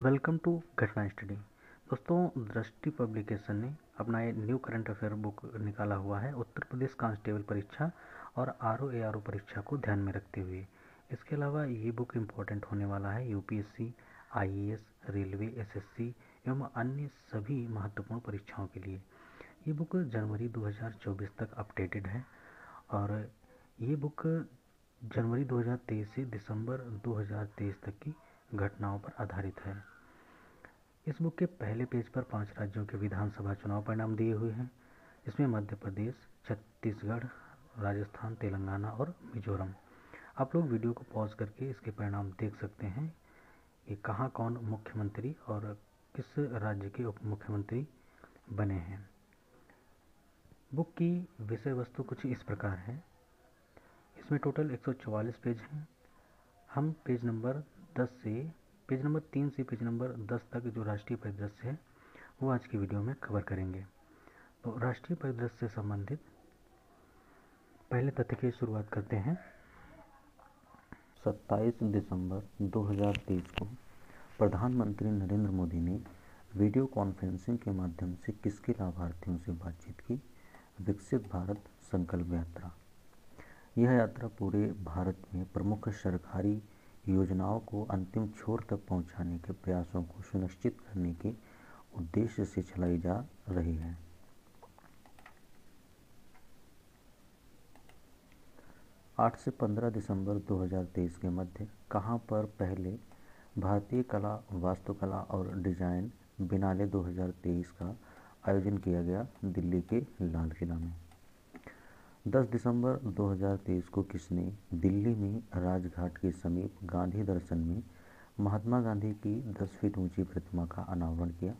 Welcome to घटना study. दोस्तों, दृष्टि पब्लिकेशन ने अपना ये न्यू करंट अफेयर बुक निकाला हुआ है उत्तर प्रदेश कांस्टेबल परीक्षा और आरओ एआरओ परीक्षा को ध्यान में रखते हुए। इसके अलावा ये बुक इम्पोर्टेंट होने वाला है यूपीएससी, आईएएस, रेलवे, एसएससी एवं अन्य सभी महत्वपूर्ण परीक्षाओं के लिए। ये बुक जनवरी 2024 तक अपडेटेड है और ये बुक जनवरी 2023 से दिसंबर 2023 तक की घटनाओं पर आधारित है। इस बुक के पहले पेज पर 5 राज्यों के विधानसभा चुनाव परिणाम दिए हुए हैं। इसमें मध्य प्रदेश, छत्तीसगढ़, राजस्थान, तेलंगाना और मिजोरम। आप लोग वीडियो को पॉज करके इसके परिणाम देख सकते हैं कि कहाँ कौन मुख्यमंत्री और किस राज्य के उप मुख्यमंत्री बने हैं। बुक की विषय वस्तु कुछ इस प्रकार है। इसमें टोटल 144 पेज हैं। हम पेज नंबर 3 से पेज नंबर 10 तक जो राष्ट्रीय परिदृश्य है वो आज की वीडियो में कवर करेंगे। तो राष्ट्रीय परिदृश्य से संबंधित पहले तथ्य की शुरुआत करते हैं। 27 दिसंबर 2023 को प्रधानमंत्री नरेंद्र मोदी ने वीडियो कॉन्फ्रेंसिंग के माध्यम से किसके लाभार्थियों से बातचीत की? विकसित भारत संकल्प यात्रा। यह यात्रा पूरे भारत में प्रमुख सरकारी योजनाओं को अंतिम छोर तक पहुंचाने के प्रयासों को सुनिश्चित करने के उद्देश्य से चलाई जा रही है। आठ से 15 दिसंबर 2023 के मध्य कहां पर पहले भारतीय कला, वास्तुकला और डिजाइन बिनाले 2023 का आयोजन किया गया? दिल्ली के लाल किला में। 10 दिसंबर 2023 को किसने दिल्ली में राजघाट के समीप गांधी दर्शन में महात्मा गांधी की 10 फीट ऊंची प्रतिमा का अनावरण किया?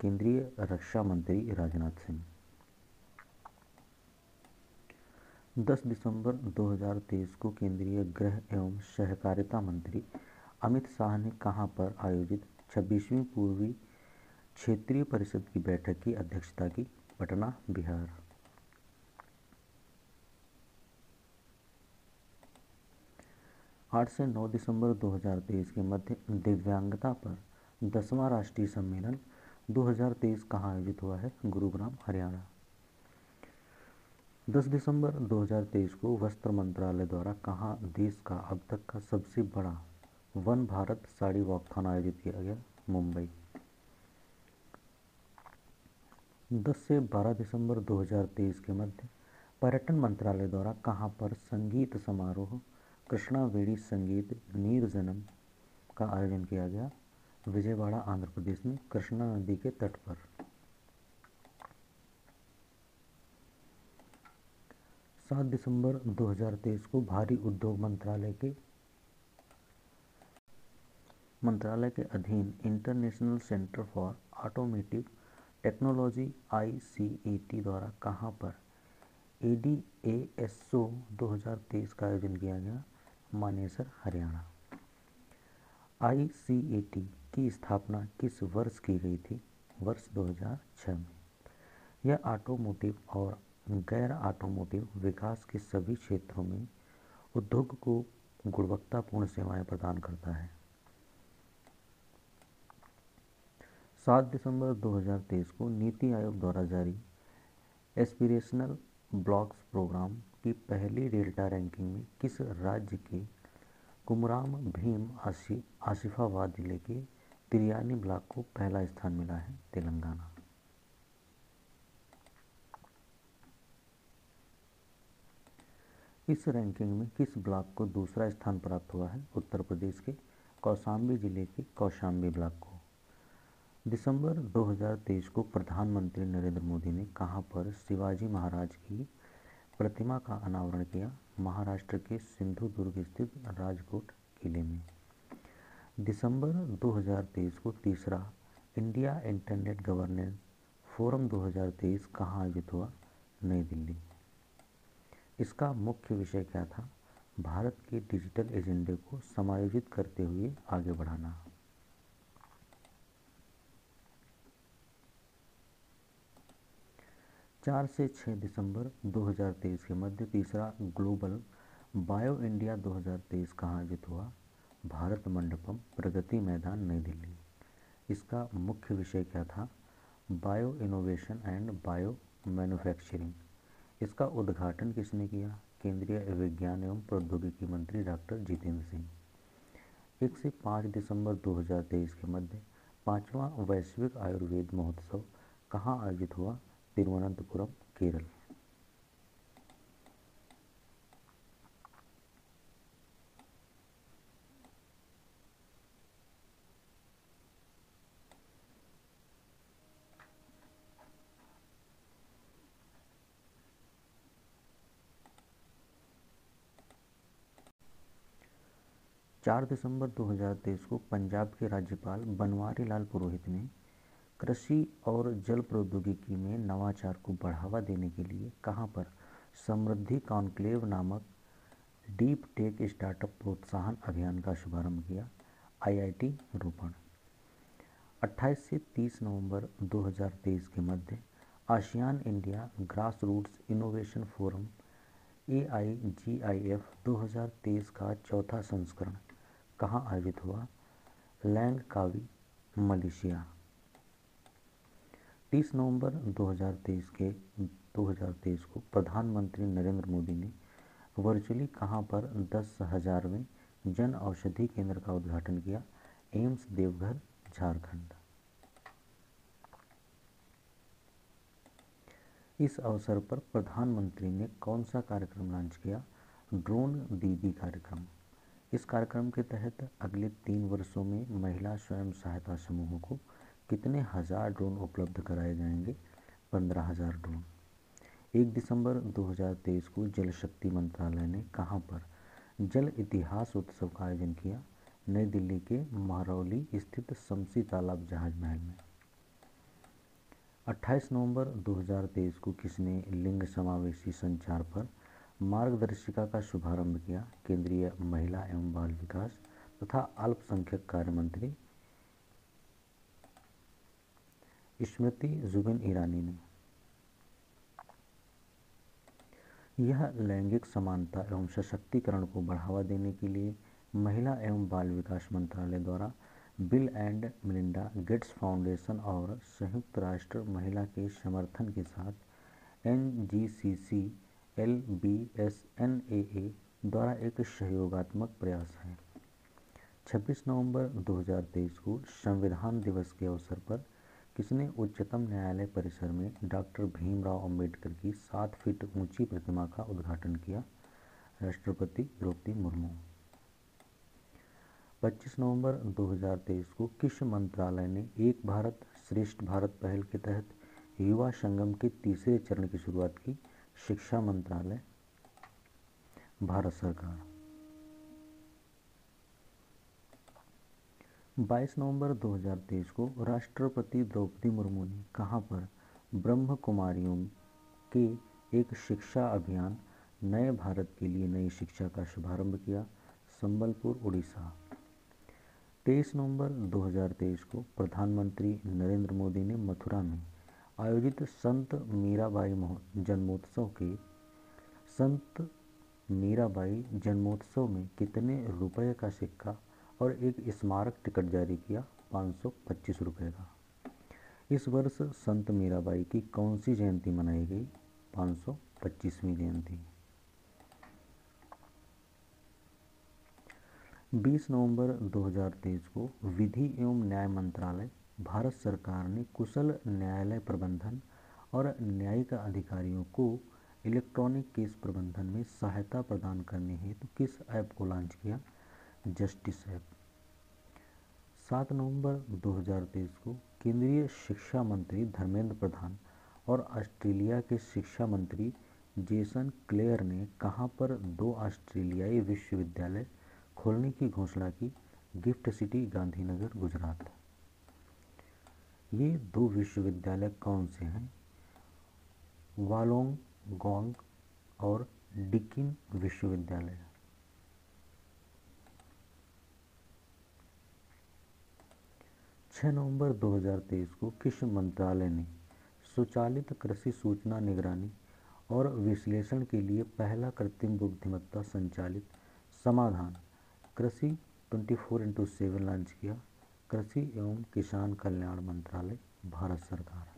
केंद्रीय रक्षा मंत्री राजनाथ सिंह। 10 दिसंबर 2023 को केंद्रीय गृह एवं सहकारिता मंत्री अमित शाह ने कहां पर आयोजित 26वीं पूर्वी क्षेत्रीय परिषद की बैठक की अध्यक्षता की? पटना, बिहार। 8 से 9 दिसंबर 2023 के मध्य दिव्यांगता पर 10वां राष्ट्रीय सम्मेलन 2023 कहाँ आयोजित हुआ है? गुरुग्राम, हरियाणा। 10 दिसंबर 2023 को वस्त्र मंत्रालय द्वारा कहाँ देश का अब तक का सबसे बड़ा वन भारत साड़ी वॉकथॉन आयोजित किया गया? मुंबई। 10 से 12 दिसंबर 2023 के मध्य पर्यटन मंत्रालय द्वारा कहाँ पर संगीत समारोह कृष्णा वेदी संगीत नीरजनम का आयोजन किया गया? विजयवाड़ा, आंध्र प्रदेश में, कृष्णा नदी के तट पर। 7 दिसंबर 2023 को भारी उद्योग मंत्रालय के अधीन international centre for automotive technology ICAT द्वारा कहाँ पर ADASO 2023 का आयोजन किया गया? मानेसर, हरियाणा। ICAT की स्थापना किस वर्ष की गई थी? वर्ष 2006 में। यह ऑटोमोटिव और गैर ऑटोमोटिव विकास के सभी क्षेत्रों में उद्योग को गुणवत्तापूर्ण सेवाएं प्रदान करता है। 7 दिसंबर 2023 को नीति आयोग द्वारा जारी एस्पिरेशनल ब्लॉक्स प्रोग्राम की पहली डेल्टा रैंकिंग में किस राज्य के कुमराम भीम आसिफाबाद जिले के तिरियानी ब्लॉक को पहला स्थान मिला है? तेलंगाना। इस रैंकिंग में किस ब्लॉक को दूसरा स्थान प्राप्त हुआ है? उत्तर प्रदेश के कौशाम्बी जिले के कौशाम्बी ब्लॉक को। दिसंबर 2023 को प्रधानमंत्री नरेंद्र मोदी ने कहां पर शिवाजी महाराज की प्रतिमा का अनावरण किया? महाराष्ट्र के सिंधुदुर्ग स्थित राजकोट किले में। दिसंबर 2023 को तीसरा इंडिया इंटरनेट गवर्नेंस फोरम 2023 कहाँ आयोजित हुआ? नई दिल्ली। इसका मुख्य विषय क्या था? भारत के डिजिटल एजेंडे को समायोजित करते हुए आगे बढ़ाना। चार से 6 दिसंबर 2023 के मध्य तीसरा ग्लोबल बायो इंडिया 2023 कहाँ आयोजित हुआ? भारत मंडपम, प्रगति मैदान, नई दिल्ली। इसका मुख्य विषय क्या था? Bio innovation and bio manufacturing. इसका उद्घाटन किसने किया? केंद्रीय विज्ञान एवं प्रौद्योगिकी मंत्री डॉक्टर जितेंद्र सिंह। 1 से 5 दिसंबर 2023 के मध्य 5वां वैश्विक आयुर्वेद महोत्सव कहाँ आयोजित हुआ? तिरुवनंतपुरम, केरल। 4 दिसंबर 2023 को पंजाब के राज्यपाल बनवारी लाल पुरोहित ने कृषि और जल प्रौद्योगिकी में नवाचार को बढ़ावा देने के लिए कहाँ पर समृद्धि कॉन्क्लेव नामक डीप टेक स्टार्टअप प्रोत्साहन अभियान का शुभारंभ किया? आईआईटी रोपण। 28 से 30 नवंबर 2023 के मध्य ASEAN India grass roots innovation forum AIGIF 2023 का चौथा संस्करण कहाँ आयोजित हुआ? लैंगकावी, मलेशिया। 30 नवंबर 2023 को प्रधानमंत्री नरेंद्र मोदी ने वर्चुअली कहाँ पर 10,000वें जन औषधि केंद्र का उद्घाटन किया? एम्स देवघर, झारखंड। इस अवसर पर प्रधानमंत्री ने कौन सा कार्यक्रम लॉन्च किया? ड्रोन दीदी कार्यक्रम। इस कार्यक्रम के तहत अगले 3 वर्षों में महिला स्वयं सहायता समूहों को कितने हजार ड्रोन उपलब्ध कराए जाएंगे? 15,000 ड्रोन। 1 दिसंबर 2023 को जल शक्ति मंत्रालय ने कहाँ पर जल इतिहास उत्सव का आयोजन किया? नई दिल्ली के महरौली स्थित शमसी तालाब जहाज महल में। 28 नवंबर 2023 को किसने लिंग समावेशी संचार पर मार्गदर्शिका का शुभारंभ किया? केंद्रीय महिला एवं बाल विकास तथा अल्पसंख्यक कार्य मंत्री स्मृति जुबिन ईरानी ने। यह लैंगिक समानता एवं सशक्तिकरण को बढ़ावा देने के लिए महिला एवं बाल विकास मंत्रालय द्वारा bill and Melinda Gates foundation और संयुक्त राष्ट्र महिला के समर्थन के साथ NGCC LBSNAA द्वारा एक सहयोगात्मक प्रयास है। 26 नवंबर 2023 को संविधान दिवस के अवसर पर किसने उच्चतम न्यायालय परिसर में डॉक्टर भीमराव अंबेडकर की 7 फीट ऊंची प्रतिमा का उद्घाटन किया? राष्ट्रपति द्रौपदी मुर्मू। 25 नवंबर 2023 को किस मंत्रालय ने एक भारत श्रेष्ठ भारत पहल के तहत युवा संगम के तीसरे चरण की शुरुआत की? शिक्षा मंत्रालय, भारत सरकार। 22 नवंबर 2023 को राष्ट्रपति द्रौपदी मुर्मू ने कहाँ पर ब्रह्म कुमारियों के एक शिक्षा अभियान नए भारत के लिए नई शिक्षा का शुभारंभ किया? संबलपुर, उड़ीसा। 23 नवंबर 2023 को प्रधानमंत्री नरेंद्र मोदी ने मथुरा में आयोजित संत मीराबाई जन्मोत्सव में कितने रुपए का सिक्का और एक स्मारक टिकट जारी किया? 525 रुपये का। इस वर्ष संत मीराबाई की कौन सी जयंती मनाई गई? 525वीं जयंती। 20 नवंबर 2023 को विधि एवं न्याय मंत्रालय भारत सरकार ने कुशल न्यायालय प्रबंधन और न्यायिक अधिकारियों को इलेक्ट्रॉनिक केस प्रबंधन में सहायता प्रदान करने हेतु किस ऐप को लॉन्च किया? Justice app. 7 नवंबर 2023 को केंद्रीय शिक्षा मंत्री धर्मेंद्र प्रधान और ऑस्ट्रेलिया के शिक्षा मंत्री जेसन क्लेयर ने कहाँ पर 2 ऑस्ट्रेलियाई विश्वविद्यालय खोलने की घोषणा की? Gift city, Gandhinagar, Gujarat. ये 2 विश्वविद्यालय कौन से हैं? वालोंगोंग और डिकिन विश्वविद्यालय। 6 नवंबर 2023 को किस मंत्रालय ने स्वचालित कृषि सूचना निगरानी और विश्लेषण के लिए पहला कृत्रिम बुद्धिमत्ता संचालित समाधान कृषि 24x7 लॉन्च किया? कृषि एवं किसान कल्याण मंत्रालय, भारत सरकार।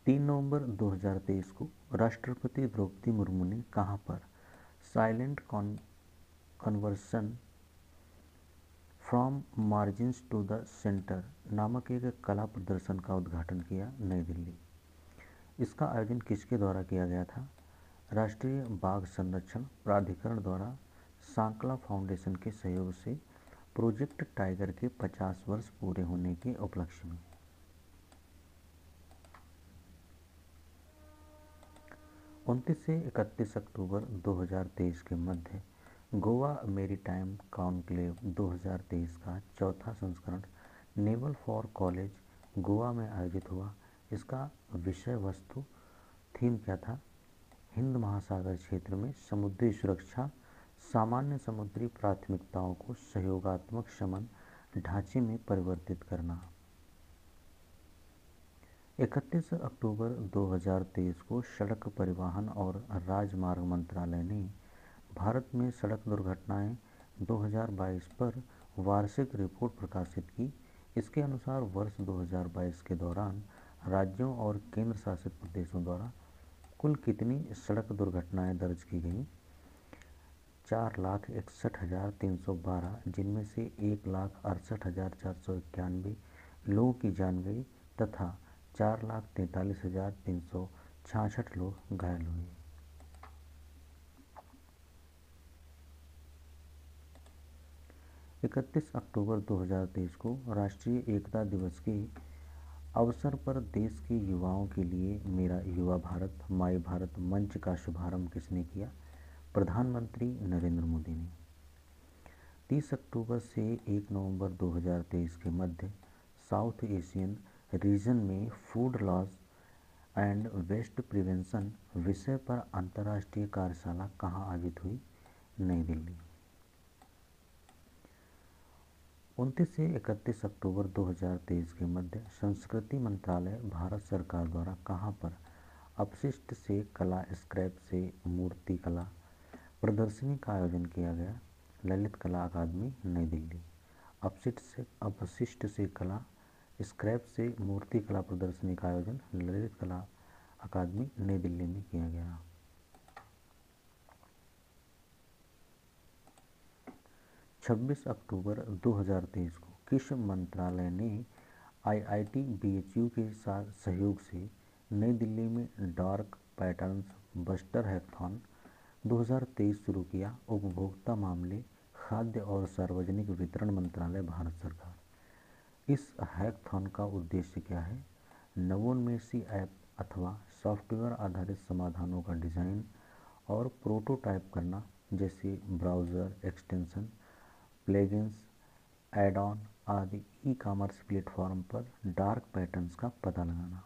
3 नवंबर 2023 को राष्ट्रपति द्रौपदी मुर्मू ने कहाँ पर silent conversation from margins to the centre नामक एक कला प्रदर्शन का उद्घाटन किया, नई दिल्ली। इसका आयोजन किसके द्वारा किया गया था? राष्ट्रीय बाघ संरक्षण प्राधिकरण द्वारा सांकला फाउंडेशन के सहयोग से प्रोजेक्ट टाइगर के 50 वर्ष पूरे होने के उपलक्ष्य में। 29 से 31 अक्टूबर 2023 के मध्य गोवा मैरीटाइम कॉन्क्लेव 2023 का चौथा संस्करण नेवल फॉर कॉलेज गोवा में आयोजित हुआ। इसका विषय वस्तु थीम क्या था? हिंद महासागर क्षेत्र में समुद्री सुरक्षा, सामान्य समुद्री प्राथमिकताओं को सहयोगात्मक शमन ढांचे में परिवर्तित करना। 31 अक्टूबर 2023 को सड़क परिवहन और राजमार्ग मंत्रालय ने भारत में सड़क दुर्घटनाएं 2022 पर वार्षिक रिपोर्ट प्रकाशित की। इसके अनुसार वर्ष 2022 के दौरान राज्यों और केंद्र शासित प्रदेशों द्वारा कुल कितनी सड़क दुर्घटनाएं दर्ज की गईं? 4,61,312, जिनमें से 1,68,491 लोगों की जान गई तथा 4,43,366 लोग घायल हुए। इकतीस अक्टूबर 2023 को राष्ट्रीय एकता दिवस के अवसर पर देश के युवाओं के लिए मेरा युवा भारत माई भारत मंच का शुभारंभ किसने किया? प्रधानमंत्री नरेंद्र मोदी ने। 30 अक्टूबर से 1 नवंबर 2023 के मध्य साउथ एशियन रीजन में food loss and waste prevention विषय पर अंतर्राष्ट्रीय कार्यशाला कहाँ आयोजित हुई? नई दिल्ली। 29 से 31 अक्टूबर 2023 के मध्य संस्कृति मंत्रालय, भारत सरकार द्वारा कहाँ पर अपशिष्ट से कला स्क्रैप से मूर्ति कला प्रदर्शनी का आयोजन किया गया? ललित कला अकादमी, नई दिल्ली। अपशिष्ट से कला स्क्रैप से मूर्ति कला प्रदर्शनी का आयोजन ललित कला अकादमी, नई दिल्ली में किया गया। 26 अक्टूबर 2023 को किस मंत्रालय ने IIT BHU के साथ सहयोग से नई दिल्ली में डार्क पैटर्न्स बस्टर हैकाथॉन 2023 शुरू किया? उपभोक्ता मामले, खाद्य और सार्वजनिक वितरण मंत्रालय, भारत सरकार। इस हैकाथॉन का उद्देश्य क्या है? नवोन्मेषी ऐप अथवा सॉफ्टवेयर आधारित समाधानों का डिज़ाइन और प्रोटोटाइप करना, जैसे browser extension, plugins, add on आदि ई-कॉमर्स प्लेटफॉर्म पर डार्क पैटर्न्स का पता लगाना।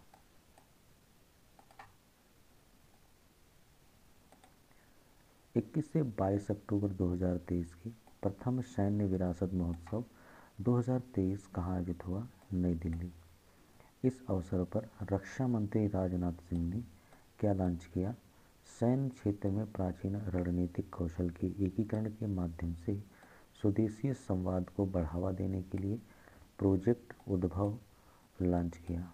21 से 22 अक्टूबर 2023 की प्रथम सैन्य विरासत महोत्सव 2023 कहाँ आयोजित हुआ? नई दिल्ली। इस अवसर पर रक्षा मंत्री राजनाथ सिंह ने क्या लॉन्च किया? सैन्य क्षेत्र में प्राचीन रणनीतिक कौशल के एकीकरण के माध्यम से स्वदेशी संवाद को बढ़ावा देने के लिए प्रोजेक्ट उद्भव लॉन्च किया।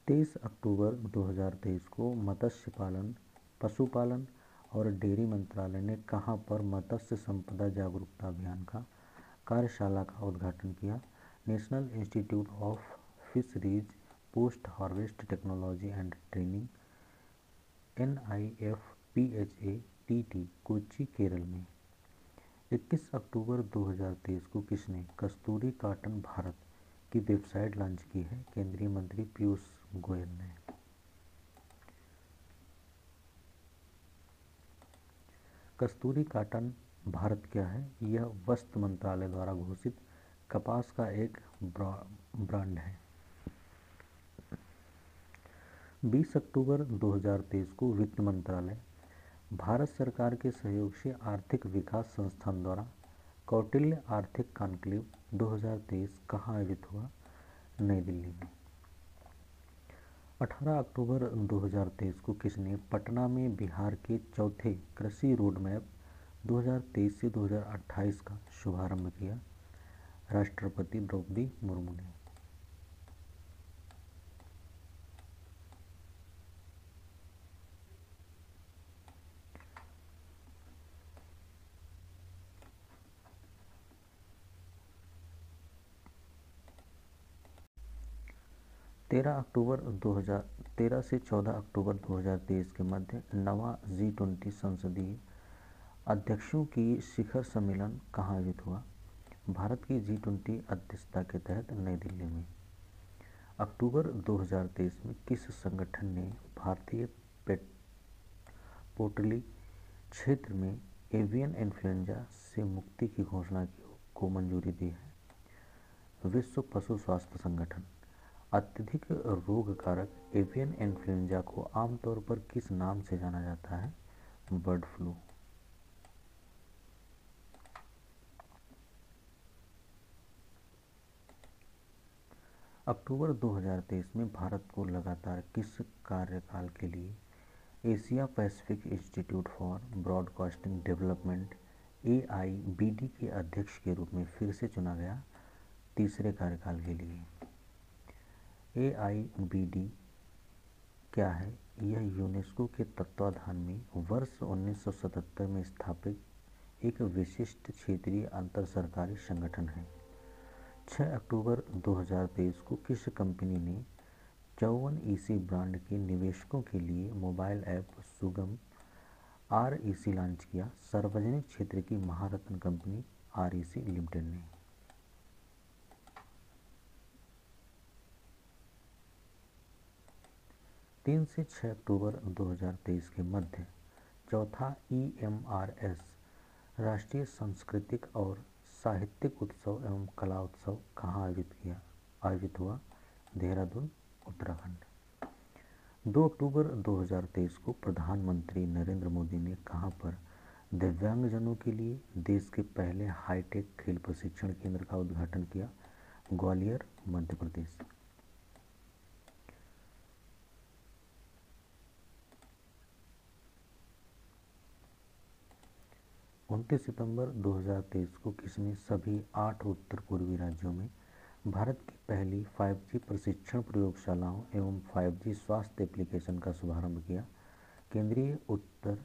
23 अक्टूबर 2023 को मत्स्य पालन, पशुपालन और डेयरी मंत्रालय ने कहाँ पर मत्स्य संपदा जागरूकता अभियान का कार्यशाला का उद्घाटन किया? National institute of fisheries post harvest technology and training NIFPHATT, Kochi, Kerala में। 21 अक्टूबर 2023 को किसने कस्तूरी कॉटन भारत की वेबसाइट लॉन्च की है? केंद्रीय मंत्री पीयूष गोयल ने। कस्तूरी कॉटन भारत क्या है? यह वस्त्र मंत्रालय द्वारा घोषित कपास का एक ब्रांड है। 20 अक्टूबर 2023 को वित्त मंत्रालय, भारत सरकार के सहयोग से आर्थिक विकास संस्थान द्वारा कौटिल्य आर्थिक कॉन्क्लेव 2023 कहाँ आयोजित हुआ? नई दिल्ली में। 18 अक्टूबर 2023 को किसने पटना में बिहार के चौथे कृषि रोड मैप 2023 से 2028 का शुभारंभ किया? राष्ट्रपति द्रौपदी मुर्मू ने। तेरह से 14 अक्टूबर 2023 के मध्य नवा G20 संसदीय अध्यक्षों की शिखर सम्मेलन कहाँ आयोजित हुआ? भारत की G20 अध्यक्षता के तहत नई दिल्ली में। अक्टूबर 2023 में किस संगठन ने भारतीय पोटली क्षेत्र में एवियन इन्फ्लुएंजा से मुक्ति की घोषणा को मंजूरी दी है? विश्व पशु स्वास्थ्य संगठन। अत्यधिक रोगकारक एवियन इन्फ्लुएंजा को आमतौर पर किस नाम से जाना जाता है? Bird flu. अक्टूबर 2023 में भारत को लगातार किस कार्यकाल के लिए Asia Pacific institute for broadcasting development AIBD के अध्यक्ष के रूप में फिर से चुना गया? तीसरे कार्यकाल के लिए। AIBD क्या है? यह यूनेस्को के तत्वाधान में वर्ष 1977 में स्थापित एक विशिष्ट क्षेत्रीय अंतर सरकारी संगठन है। 6 अक्टूबर 2023 को किस कंपनी ने 54EC ब्रांड के निवेशकों के लिए मोबाइल ऐप सुगम REC लॉन्च किया? सार्वजनिक क्षेत्र की महारत्न कंपनी REC लिमिटेड ने। तीन से 6 अक्टूबर 2023 के मध्य चौथा EMRS राष्ट्रीय सांस्कृतिक और साहित्यिक उत्सव एवं कला उत्सव कहाँ आयोजित हुआ? देहरादून, उत्तराखंड। 2 अक्टूबर 2023 को प्रधानमंत्री नरेंद्र मोदी ने कहाँ पर दिव्यांगजनों के लिए देश के पहले हाईटेक खेल प्रशिक्षण केंद्र का उद्घाटन किया? ग्वालियर, मध्य प्रदेश। 29 सितंबर 2023 को किसने सभी 8 उत्तर पूर्वी राज्यों में भारत की पहली 5G प्रशिक्षण प्रयोगशालाओं एवं 5G स्वास्थ्य एप्लीकेशन का शुभारंभ किया? केंद्रीय उत्तर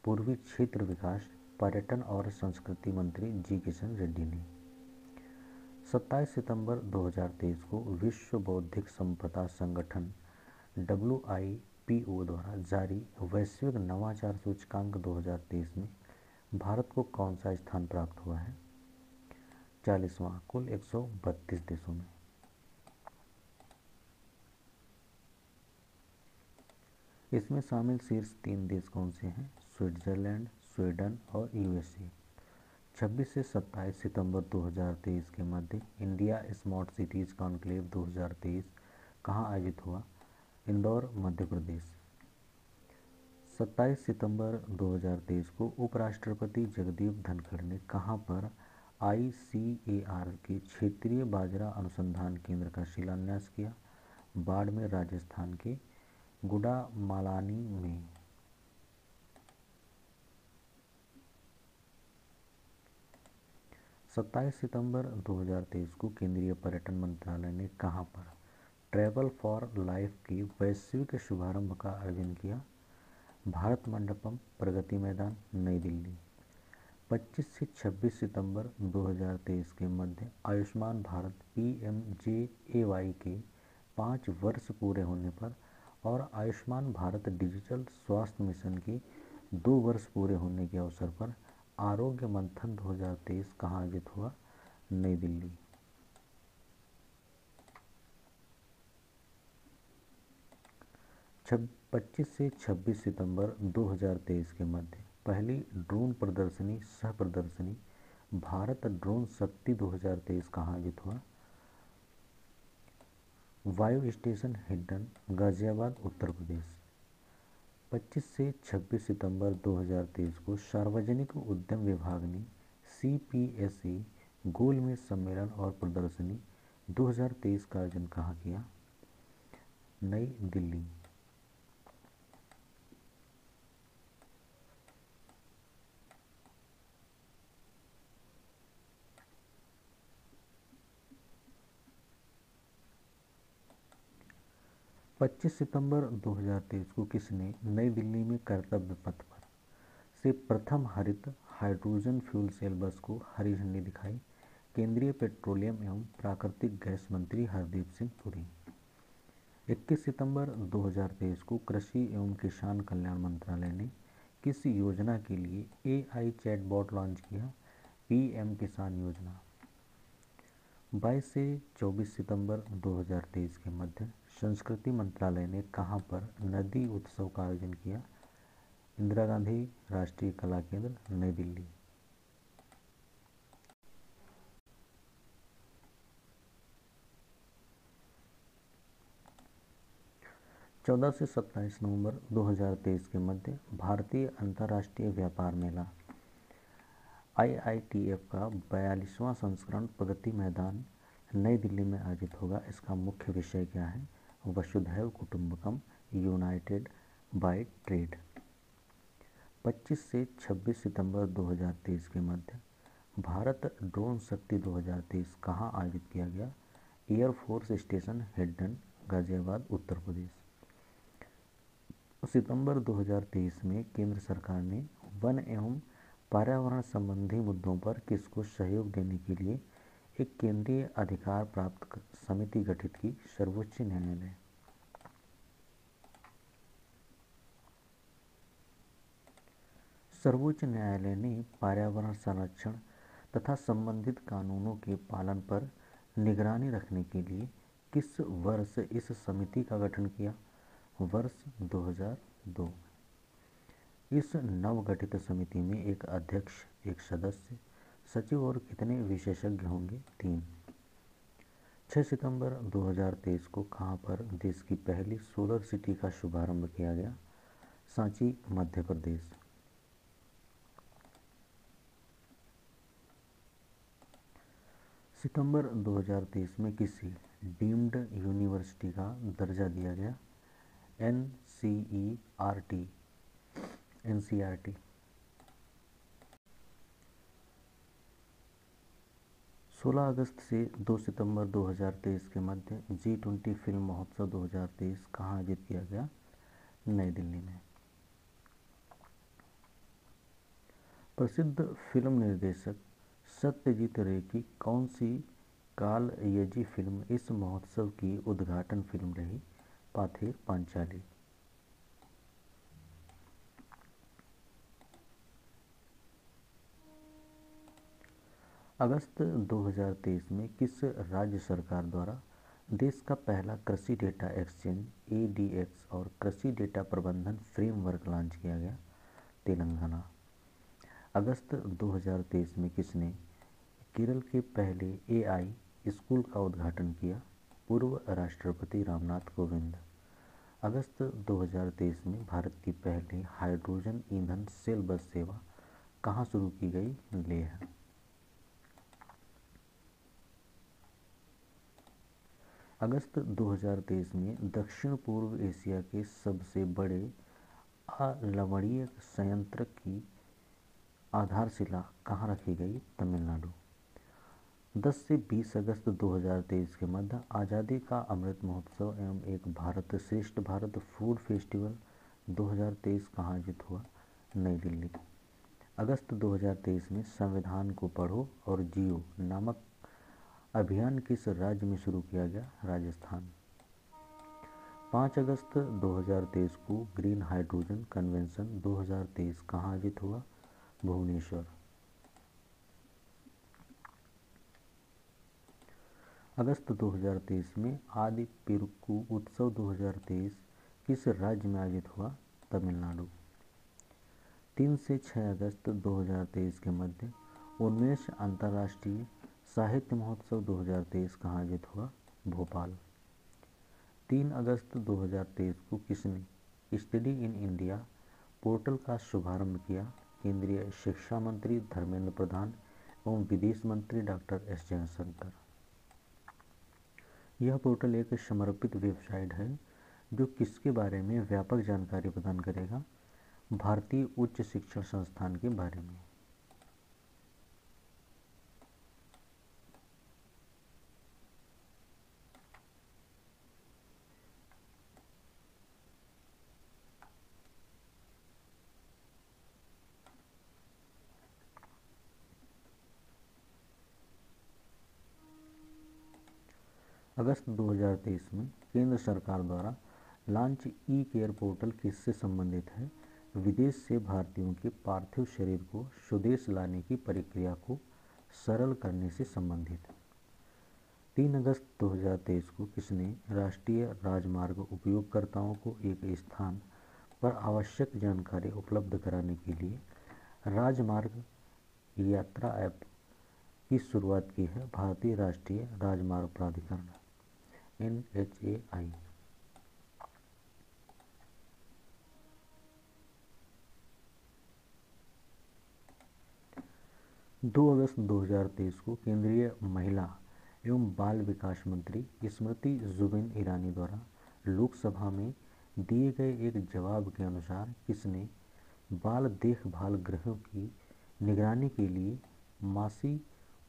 पूर्वी क्षेत्र विकास, पर्यटन और संस्कृति मंत्री जी किशन रेड्डी ने। 27 सितंबर 2023 को विश्व बौद्धिक संपदा संगठन WIPO द्वारा जारी वैश्विक नवाचार सूचकांक 2023 में भारत को कौन सा स्थान प्राप्त हुआ है? 40वां कुल 132 देशों में। इसमें शामिल शीर्ष 3 देश कौन से हैं? स्विट्जरलैंड, स्वीडन और USA। 26 से 27 सितंबर 2023 के मध्य इंडिया स्मार्ट सिटीज कॉन्क्लेव 2023 कहाँ आयोजित हुआ? इंदौर, मध्य प्रदेश। 27 सितंबर 2023 को उपराष्ट्रपति जगदीप धनखड़ ने कहाँ पर ICAR के क्षेत्रीय बाजरा अनुसंधान केंद्र का शिलान्यास किया? बाड़मेर, राजस्थान के गुड़ामालानी में। सत्ताईस सितंबर 2023 को केंद्रीय पर्यटन मंत्रालय ने कहाँ पर ट्रैवल फॉर लाइफ के वैश्विक शुभारंभ का आयोजन किया? भारत मंडपम, प्रगति मैदान, नई दिल्ली। 25 से 26 सितंबर 2023 के मध्य आयुष्मान भारत PMJAY के 5 वर्ष पूरे होने पर और आयुष्मान भारत डिजिटल स्वास्थ्य मिशन के 2 वर्ष पूरे होने के अवसर पर आरोग्य मंथन 2023 कहाँ आयोजित हुआ? नई दिल्ली। 25 से 26 सितंबर 2023 के मध्य पहली ड्रोन प्रदर्शनी सह प्रदर्शनी भारत ड्रोन शक्ति 2023 कहाँ आयोजित हुआ? वायु स्टेशन हिंडन, गाजियाबाद, उत्तर प्रदेश। 25 से 26 सितंबर 2023 को सार्वजनिक उद्यम विभाग ने CPSE गोलमेज सम्मेलन और प्रदर्शनी 2023 का आयोजन कहाँ किया? नई दिल्ली। पच्चीस सितंबर 2023 को किसने नई दिल्ली में कर्तव्य पथ पर से प्रथम हरित हाइड्रोजन फ्यूल सेल बस को हरी झंडी दिखाई? केंद्रीय पेट्रोलियम एवं प्राकृतिक गैस मंत्री हरदीप सिंह पुरी। 21 सितंबर 2023 को कृषि एवं किसान कल्याण मंत्रालय ने किस योजना के लिए AI चैटबॉट लॉन्च किया? PM किसान योजना। 22 से 24 सितंबर 2023 के मध्य संस्कृति मंत्रालय ने कहाँ पर नदी उत्सव का आयोजन किया? इंदिरा गांधी राष्ट्रीय कला केंद्र, नई दिल्ली। 14 से 27 नवंबर 2023 के मध्य भारतीय अंतर्राष्ट्रीय व्यापार मेला IITF का 42वां संस्करण प्रगति मैदान नई दिल्ली में आयोजित होगा। इसका मुख्य विषय क्या है? वसुधैव कुटुंबकम, यूनाइटेड बाय ट्रेड। 25 से 26 सितंबर 2023 के मध्य भारत ड्रोन शक्ति 2023 कहाँ आयोजित किया गया? Air force station Hindon, Ghaziabad, Uttar Pradesh. सितंबर 2023 में केंद्र सरकार ने वन एवं पर्यावरण संबंधी मुद्दों पर किसको सहयोग देने के लिए एक केंद्रीय अधिकार प्राप्त समिति गठित की? सर्वोच्च न्यायालय। सर्वोच्च न्यायालय ने पर्यावरण संरक्षण तथा संबंधित कानूनों के पालन पर निगरानी रखने के लिए किस वर्ष इस समिति का गठन किया? वर्ष 2002। इस नवगठित समिति में एक अध्यक्ष, एक सदस्य, सचिव और कितने विशेषज्ञ होंगे? 3। 6 सितंबर 2023 को कहाँ पर देश की पहली सोलर सिटी का शुभारंभ किया गया? सांची, मध्य प्रदेश। सितंबर 2023 में किसी डीम्ड यूनिवर्सिटी का दर्जा दिया गया? NCERT। 16 अगस्त से 2 सितंबर 2023 के मध्य G20 फिल्म महोत्सव 2023 कहाँ आयोजित किया गया? नई दिल्ली में। प्रसिद्ध फिल्म निर्देशक सत्यजीत रे की कौन सी कालयजी फिल्म इस महोत्सव की उद्घाटन फिल्म रही? पाथेर पांचाली। अगस्त 2023 में किस राज्य सरकार द्वारा देश का पहला कृषि डेटा एक्सचेंज ADX और कृषि डेटा प्रबंधन फ्रेमवर्क लॉन्च किया गया? तेलंगाना। अगस्त 2023 में किसने केरल के पहले AI स्कूल का उद्घाटन किया? पूर्व राष्ट्रपति रामनाथ कोविंद। अगस्त 2023 में भारत की पहली हाइड्रोजन ईंधन सेल बस सेवा कहाँ शुरू की गई? लेह। अगस्त 2023 में दक्षिण पूर्व एशिया के सबसे बड़े अलवणीय संयंत्र की आधारशिला कहाँ रखी गई? तमिलनाडु। 10 से 20 अगस्त 2023 के मध्य आज़ादी का अमृत महोत्सव एवं एक भारत श्रेष्ठ भारत फूड फेस्टिवल 2023 कहाँ आयोजित हुआ? नई दिल्ली। अगस्त 2023 में संविधान को पढ़ो और जियो नामक अभियान किस राज्य में शुरू किया गया? राजस्थान। 5 अगस्त 2023 को ग्रीन हाइड्रोजन कन्वेंशन 2023 कहाँ आयोजित हुआ? भुवनेश्वर। अगस्त 2023 में आदि पेरुक्कू उत्सव 2023 किस राज्य में आयोजित हुआ? तमिलनाडु। 3 से 6 अगस्त 2023 के मध्य 19 अंतर्राष्ट्रीय साहित्य महोत्सव 2023 कहाँ आयोजित हुआ? भोपाल। 3 अगस्त 2023 को किसने स्टडी इन इंडिया पोर्टल का शुभारंभ किया? केंद्रीय शिक्षा मंत्री धर्मेंद्र प्रधान एवं विदेश मंत्री डॉक्टर एस जयशंकर। यह पोर्टल एक समर्पित वेबसाइट है जो किसके बारे में व्यापक जानकारी प्रदान करेगा? भारतीय उच्च शिक्षण संस्थान के बारे में। अगस्त 2023 में केंद्र सरकार द्वारा लॉन्च ई केयर पोर्टल किससे संबंधित है? विदेश से भारतीयों के पार्थिव शरीर को स्वदेश लाने की प्रक्रिया को सरल करने से संबंधित। 3 अगस्त 2023 को किसने राष्ट्रीय राजमार्ग उपयोगकर्ताओं को एक स्थान पर आवश्यक जानकारी उपलब्ध कराने के लिए राजमार्ग यात्रा ऐप की शुरुआत की है? भारतीय राष्ट्रीय राजमार्ग प्राधिकरण NHAI। 2 अगस्त 2023 को केंद्रीय महिला एवं बाल विकास मंत्री स्मृति जुबिन ईरानी द्वारा लोकसभा में दिए गए एक जवाब के अनुसार किसने बाल देखभाल गृहों की निगरानी के लिए मासी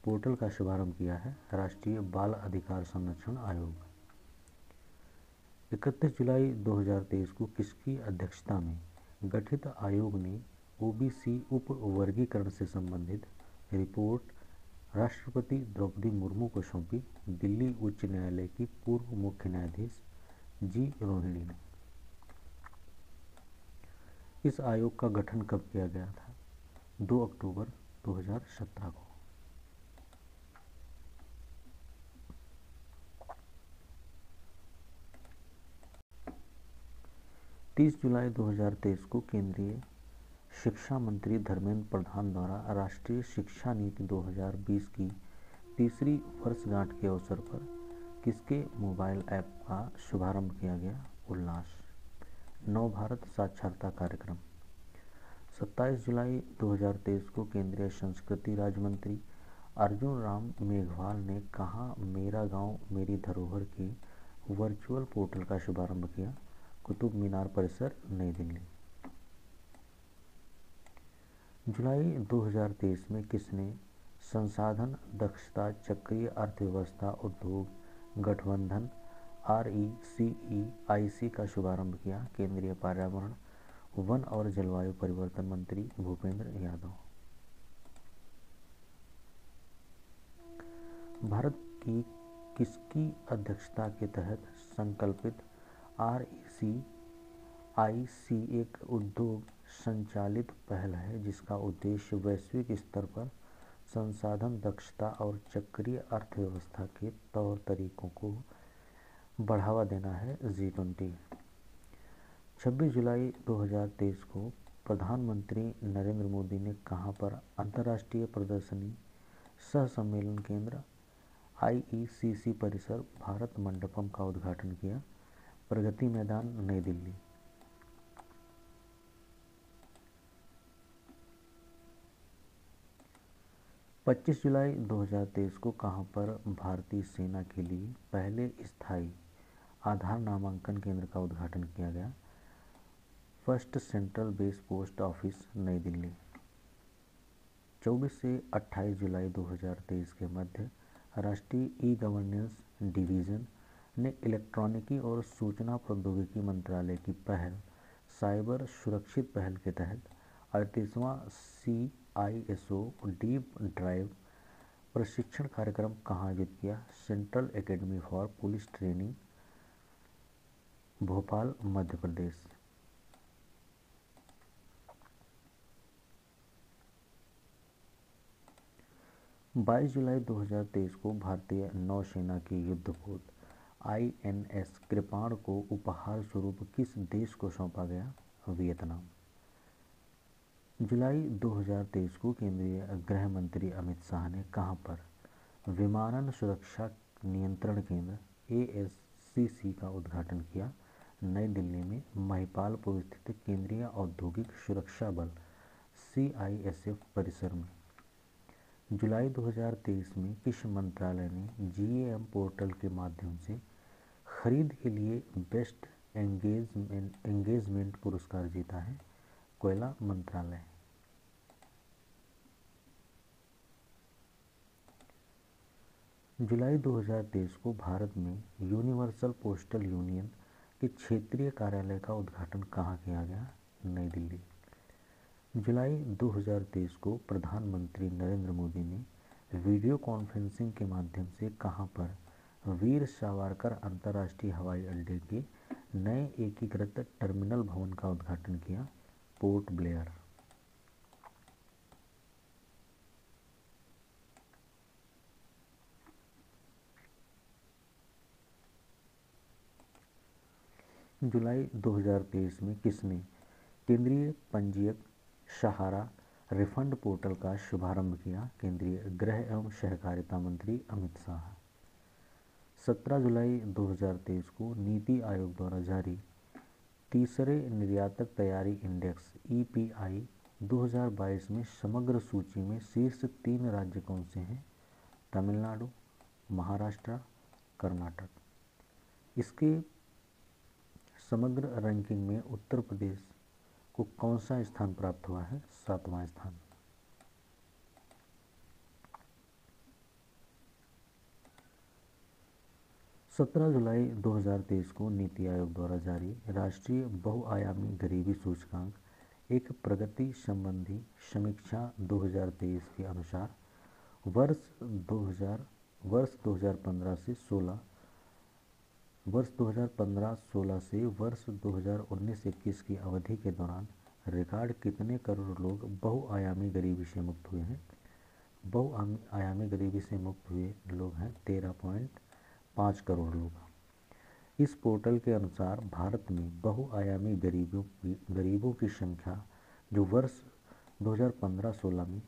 पोर्टल का शुभारंभ किया है? राष्ट्रीय बाल अधिकार संरक्षण आयोग। 31 जुलाई 2023 को किसकी अध्यक्षता में गठित आयोग ने OBC उप वर्गीकरण से संबंधित रिपोर्ट राष्ट्रपति द्रौपदी मुर्मू को सौंपी? दिल्ली उच्च न्यायालय की पूर्व मुख्य न्यायाधीश जी रोहिणी ने। इस आयोग का गठन कब किया गया था? 2 अक्टूबर 2017 को। 30 जुलाई 2023 को केंद्रीय शिक्षा मंत्री धर्मेंद्र प्रधान द्वारा राष्ट्रीय शिक्षा नीति 2020 की तीसरी वर्षगांठ के अवसर पर किसके मोबाइल ऐप का शुभारंभ किया गया? उल्लास। नव भारत साक्षरता कार्यक्रम। 27 जुलाई 2023 को केंद्रीय संस्कृति राज्य मंत्री अर्जुन राम मेघवाल ने कहाँ मेरा गांव मेरी धरोहर के वर्चुअल पोर्टल का शुभारंभ किया? कुतुब मीनार परिसर, नई दिल्ली। जुलाई 2023 में किसने संसाधन दक्षता चक्रीय अर्थव्यवस्था उद्योग गठबंधन RECEIC का शुभारंभ किया? केंद्रीय पर्यावरण वन और जलवायु परिवर्तन मंत्री भूपेंद्र यादव। भारत की किसकी अध्यक्षता के तहत संकल्पित RECIC एक उद्योग संचालित पहल है जिसका उद्देश्य वैश्विक स्तर पर संसाधन दक्षता और चक्रीय अर्थव्यवस्था के तौर तरीकों को बढ़ावा देना है? G20। 26 जुलाई 2023 को प्रधानमंत्री नरेंद्र मोदी ने कहाँ पर अंतर्राष्ट्रीय प्रदर्शनी सह सम्मेलन केंद्र IECC परिसर भारत मंडपम का उद्घाटन किया? प्रगति मैदान, नई दिल्ली। पच्चीस जुलाई 2023 को कहाँ पर भारतीय सेना के लिए पहले स्थायी आधार नामांकन केंद्र का उद्घाटन किया गया? First central base post office, नई दिल्ली। 24 से 28 जुलाई 2023 के मध्य राष्ट्रीय ई गवर्नेंस डिवीज़न ने इलेक्ट्रॉनिकी और सूचना प्रौद्योगिकी मंत्रालय की पहल साइबर सुरक्षित पहल के तहत 38वां CISO डीप ड्राइव प्रशिक्षण कार्यक्रम कहाँ आयोजित किया? Central academy for police training, Bhopal, Madhya Pradesh. बाईस जुलाई 2023 को भारतीय नौसेना की युद्धपोत INS कृपाण को उपहार स्वरूप किस देश को सौंपा गया? वियतनाम। जुलाई 2023 को केंद्रीय गृह मंत्री अमित शाह ने कहां पर विमानन सुरक्षा नियंत्रण केंद्र ASCC का उद्घाटन किया? नई दिल्ली में महिपालपुर स्थित केंद्रीय औद्योगिक सुरक्षा बल CISF परिसर में। जुलाई 2023 में किस मंत्रालय ने GAM पोर्टल के माध्यम से खरीद के लिए बेस्ट एंगेजमेंट पुरस्कार जीता है? कोयला मंत्रालय। जुलाई 2023 को भारत में यूनिवर्सल पोस्टल यूनियन के क्षेत्रीय कार्यालय का उद्घाटन कहाँ किया गया? नई दिल्ली। जुलाई 2023 को प्रधानमंत्री नरेंद्र मोदी ने वीडियो कॉन्फ्रेंसिंग के माध्यम से कहां पर वीर सावरकर अंतर्राष्ट्रीय हवाई अड्डे के नए एकीकृत टर्मिनल भवन का उद्घाटन किया? Port Blair. जुलाई 2023 में किसने केंद्रीय पंजीयक सहारा रिफंड पोर्टल का शुभारंभ किया? केंद्रीय गृह एवं सहकारिता मंत्री अमित शाह। 17 जुलाई 2023 को नीति आयोग द्वारा जारी तीसरे निर्यातक तैयारी इंडेक्स EPI 2022 में समग्र सूची में शीर्ष 3 राज्य कौन से हैं? तमिलनाडु, महाराष्ट्र, कर्नाटक। इसके समग्र रैंकिंग में उत्तर प्रदेश को कौन सा स्थान प्राप्त हुआ है? 7वां स्थान। सत्रह जुलाई 2023 को नीति आयोग द्वारा जारी राष्ट्रीय बहुआयामी गरीबी सूचकांक एक प्रगति संबंधी समीक्षा 2023 के अनुसार वर्ष 2015-16 से वर्ष 2019-21 की अवधि के दौरान रिकॉर्ड कितने करोड़ लोग बहुआयामी गरीबी से मुक्त हुए हैं? बहुआयामी गरीबी से मुक्त हुए लोग हैं 13.5 करोड़ लोग। इस पोर्टल के अनुसार भारत में बहुआयामी गरीबों की संख्या जो वर्ष 2015-16 में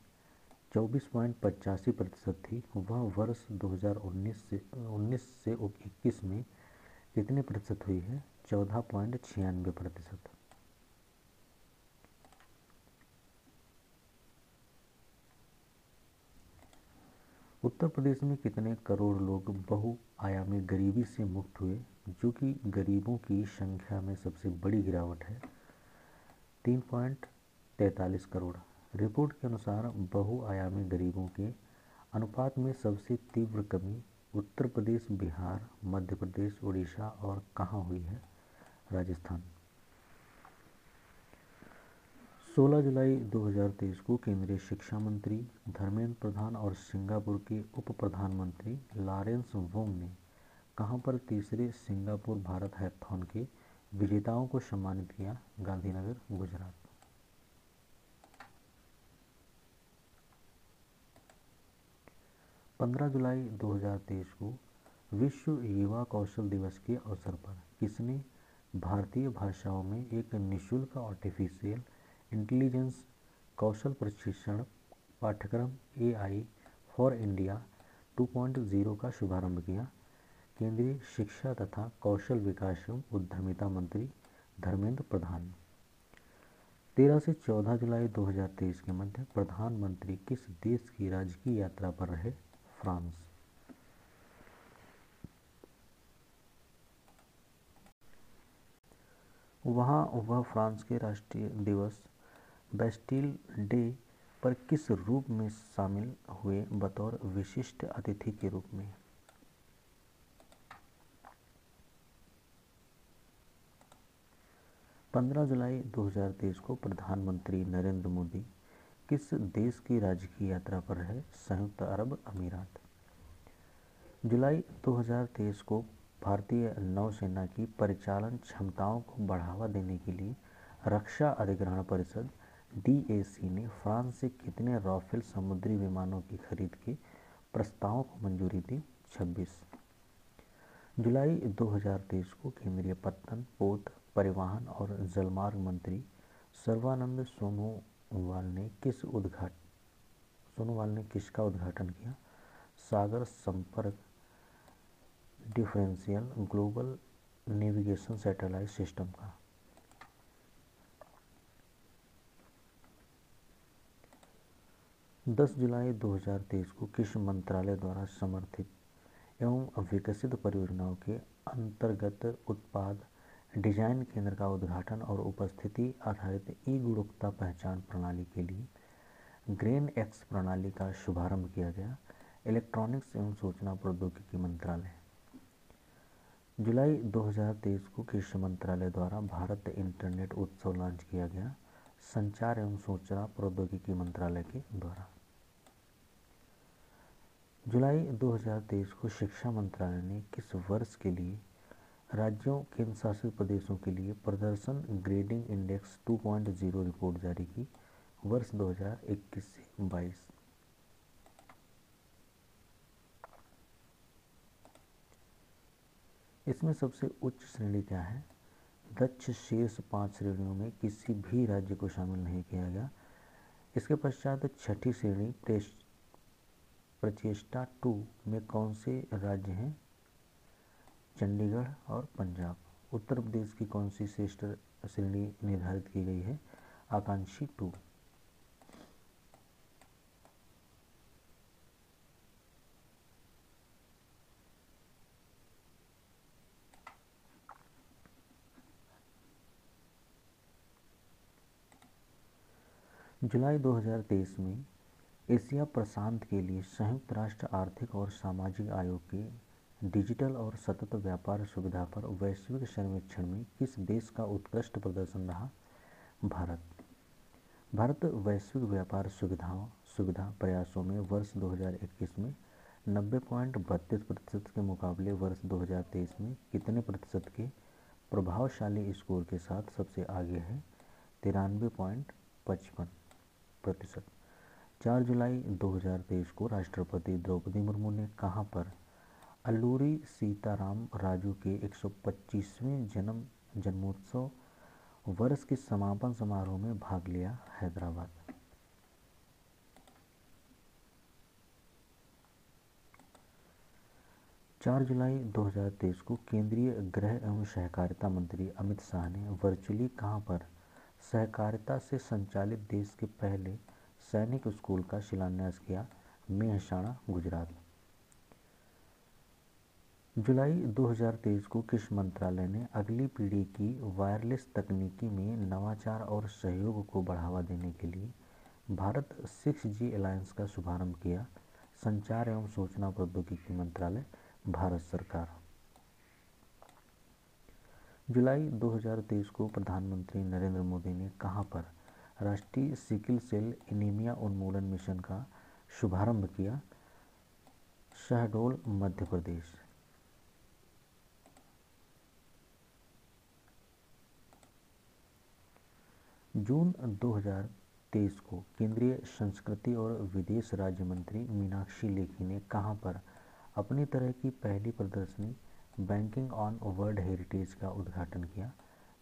24.85% थी, वह वर्ष 2019 से 21 में कितने प्रतिशत हुई है? 14.96%। उत्तर प्रदेश में कितने करोड़ लोग बहुआयामी गरीबी से मुक्त हुए, जो कि गरीबों की संख्या में सबसे बड़ी गिरावट है? 3.43 करोड़। रिपोर्ट के अनुसार बहुआयामी गरीबों के अनुपात में सबसे तीव्र कमी उत्तर प्रदेश, बिहार, मध्य प्रदेश, उड़ीसा और कहाँ हुई है? राजस्थान। 16 जुलाई 2023 को केंद्रीय शिक्षा मंत्री धर्मेंद्र प्रधान और सिंगापुर के उप प्रधानमंत्री लॉरेंस वोंग ने कहां पर तीसरे सिंगापुर भारत हैकाथॉन के विजेताओं को सम्मानित किया? गांधीनगर, गुजरात। पंद्रह जुलाई 2023 को विश्व युवा कौशल दिवस के अवसर पर किसने भारतीय भाषाओं में एक निःशुल्क आर्टिफिशियल इंटेलिजेंस कौशल प्रशिक्षण पाठ्यक्रम AI फॉर इंडिया 2.0 का शुभारंभ किया? केंद्रीय शिक्षा तथा कौशल विकास एवं उद्यमिता मंत्री धर्मेंद्र प्रधान। 13 से 14 जुलाई 2023 के मध्य प्रधानमंत्री किस देश की राजकीय यात्रा पर रहे? फ्रांस। वहां वह फ्रांस के राष्ट्रीय दिवस बेस्टिल डे पर किस रूप में शामिल हुए? बतौर विशिष्ट अतिथि के रूप में। पंद्रह जुलाई 2023 को प्रधानमंत्री नरेंद्र मोदी किस देश की राजकीय यात्रा पर है? संयुक्त अरब अमीरात। जुलाई 2023 को भारतीय नौसेना की परिचालन क्षमताओं को बढ़ावा देने के लिए रक्षा अधिग्रहण परिषद DAC ने फ्रांस से कितने राफेल समुद्री विमानों की खरीद के प्रस्तावों को मंजूरी दी? 26। जुलाई 2023 को केंद्रीय पत्तन, पोत, परिवहन और जलमार्ग मंत्री सर्बानंद सोनोवाल ने किसका उद्घाटन किया? सागर संपर्क differential global navigation satellite system का। 10 जुलाई 2023 को किस मंत्रालय द्वारा समर्थित एवं विकसित परियोजनाओं के अंतर्गत उत्पाद डिजाइन केंद्र का उद्घाटन और उपस्थिति आधारित ई गुणवत्ता पहचान प्रणाली के लिए ग्रेन एक्स प्रणाली का शुभारंभ किया गया? इलेक्ट्रॉनिक्स एवं सूचना प्रौद्योगिकी मंत्रालय। जुलाई 2023 को किस मंत्रालय द्वारा भारत इंटरनेट उत्सव लॉन्च किया गया? संचार एवं सूचना प्रौद्योगिकी मंत्रालय के द्वारा। जुलाई 2023 को शिक्षा मंत्रालय ने किस वर्ष के लिए राज्यों केंद्र शासित प्रदेशों के लिए प्रदर्शन ग्रेडिंग इंडेक्स 2.0 रिपोर्ट जारी की? वर्ष 2021 से 22। इसमें सबसे उच्च श्रेणी क्या है? दक्ष शीर्ष 5 श्रेणियों में किसी भी राज्य को शामिल नहीं किया गया। इसके पश्चात छठी श्रेणी प्रचेष्टा 2 में कौन से राज्य हैं? चंडीगढ़ और पंजाब। उत्तर प्रदेश की कौन सी श्रेष्ठ श्रेणी निर्धारित की गई है? आकांक्षी 2। जुलाई 2023 में एशिया प्रशांत के लिए संयुक्त राष्ट्र आर्थिक और सामाजिक आयोग के डिजिटल और सतत व्यापार सुविधा पर वैश्विक सर्वेक्षण में किस देश का उत्कृष्ट प्रदर्शन रहा? भारत वैश्विक व्यापार सुविधा प्रयासों में वर्ष 2021 में 90.32% के मुकाबले वर्ष 2023 में कितने प्रतिशत के प्रभावशाली स्कोर के साथ सबसे आगे है? 93.55%। 4 जुलाई 2023 को राष्ट्रपति द्रौपदी मुर्मू ने कहाँ पर अल्लूरी सीताराम राजू के 125वें जन्मोत्सव वर्ष के समापन समारोह में भाग लिया? हैदराबाद। चार जुलाई 2023 को केंद्रीय गृह एवं सहकारिता मंत्री अमित शाह ने वर्चुअली कहाँ पर सहकारिता से संचालित देश के पहले सैनिक स्कूल का शिलान्यास किया? मेहसाणा, गुजरात। जुलाई 2023 को किस मंत्रालय ने अगली पीढ़ी की वायरलेस तकनीकी में नवाचार और सहयोग को बढ़ावा देने के लिए भारत 6G अलायंस का शुभारंभ किया? संचार एवं सूचना प्रौद्योगिकी मंत्रालय, भारत सरकार। जुलाई 2023 को प्रधानमंत्री नरेंद्र मोदी ने कहाँ पर राष्ट्रीय सिकल सेल एनीमिया उन्मूलन मिशन का शुभारंभ किया? शहडोल, मध्य प्रदेश। जून 2023 को केंद्रीय संस्कृति और विदेश राज्य मंत्री मीनाक्षी लेखी ने कहाँ पर अपनी तरह की पहली प्रदर्शनी बैंकिंग ऑन वर्ल्ड हेरिटेज का उद्घाटन किया?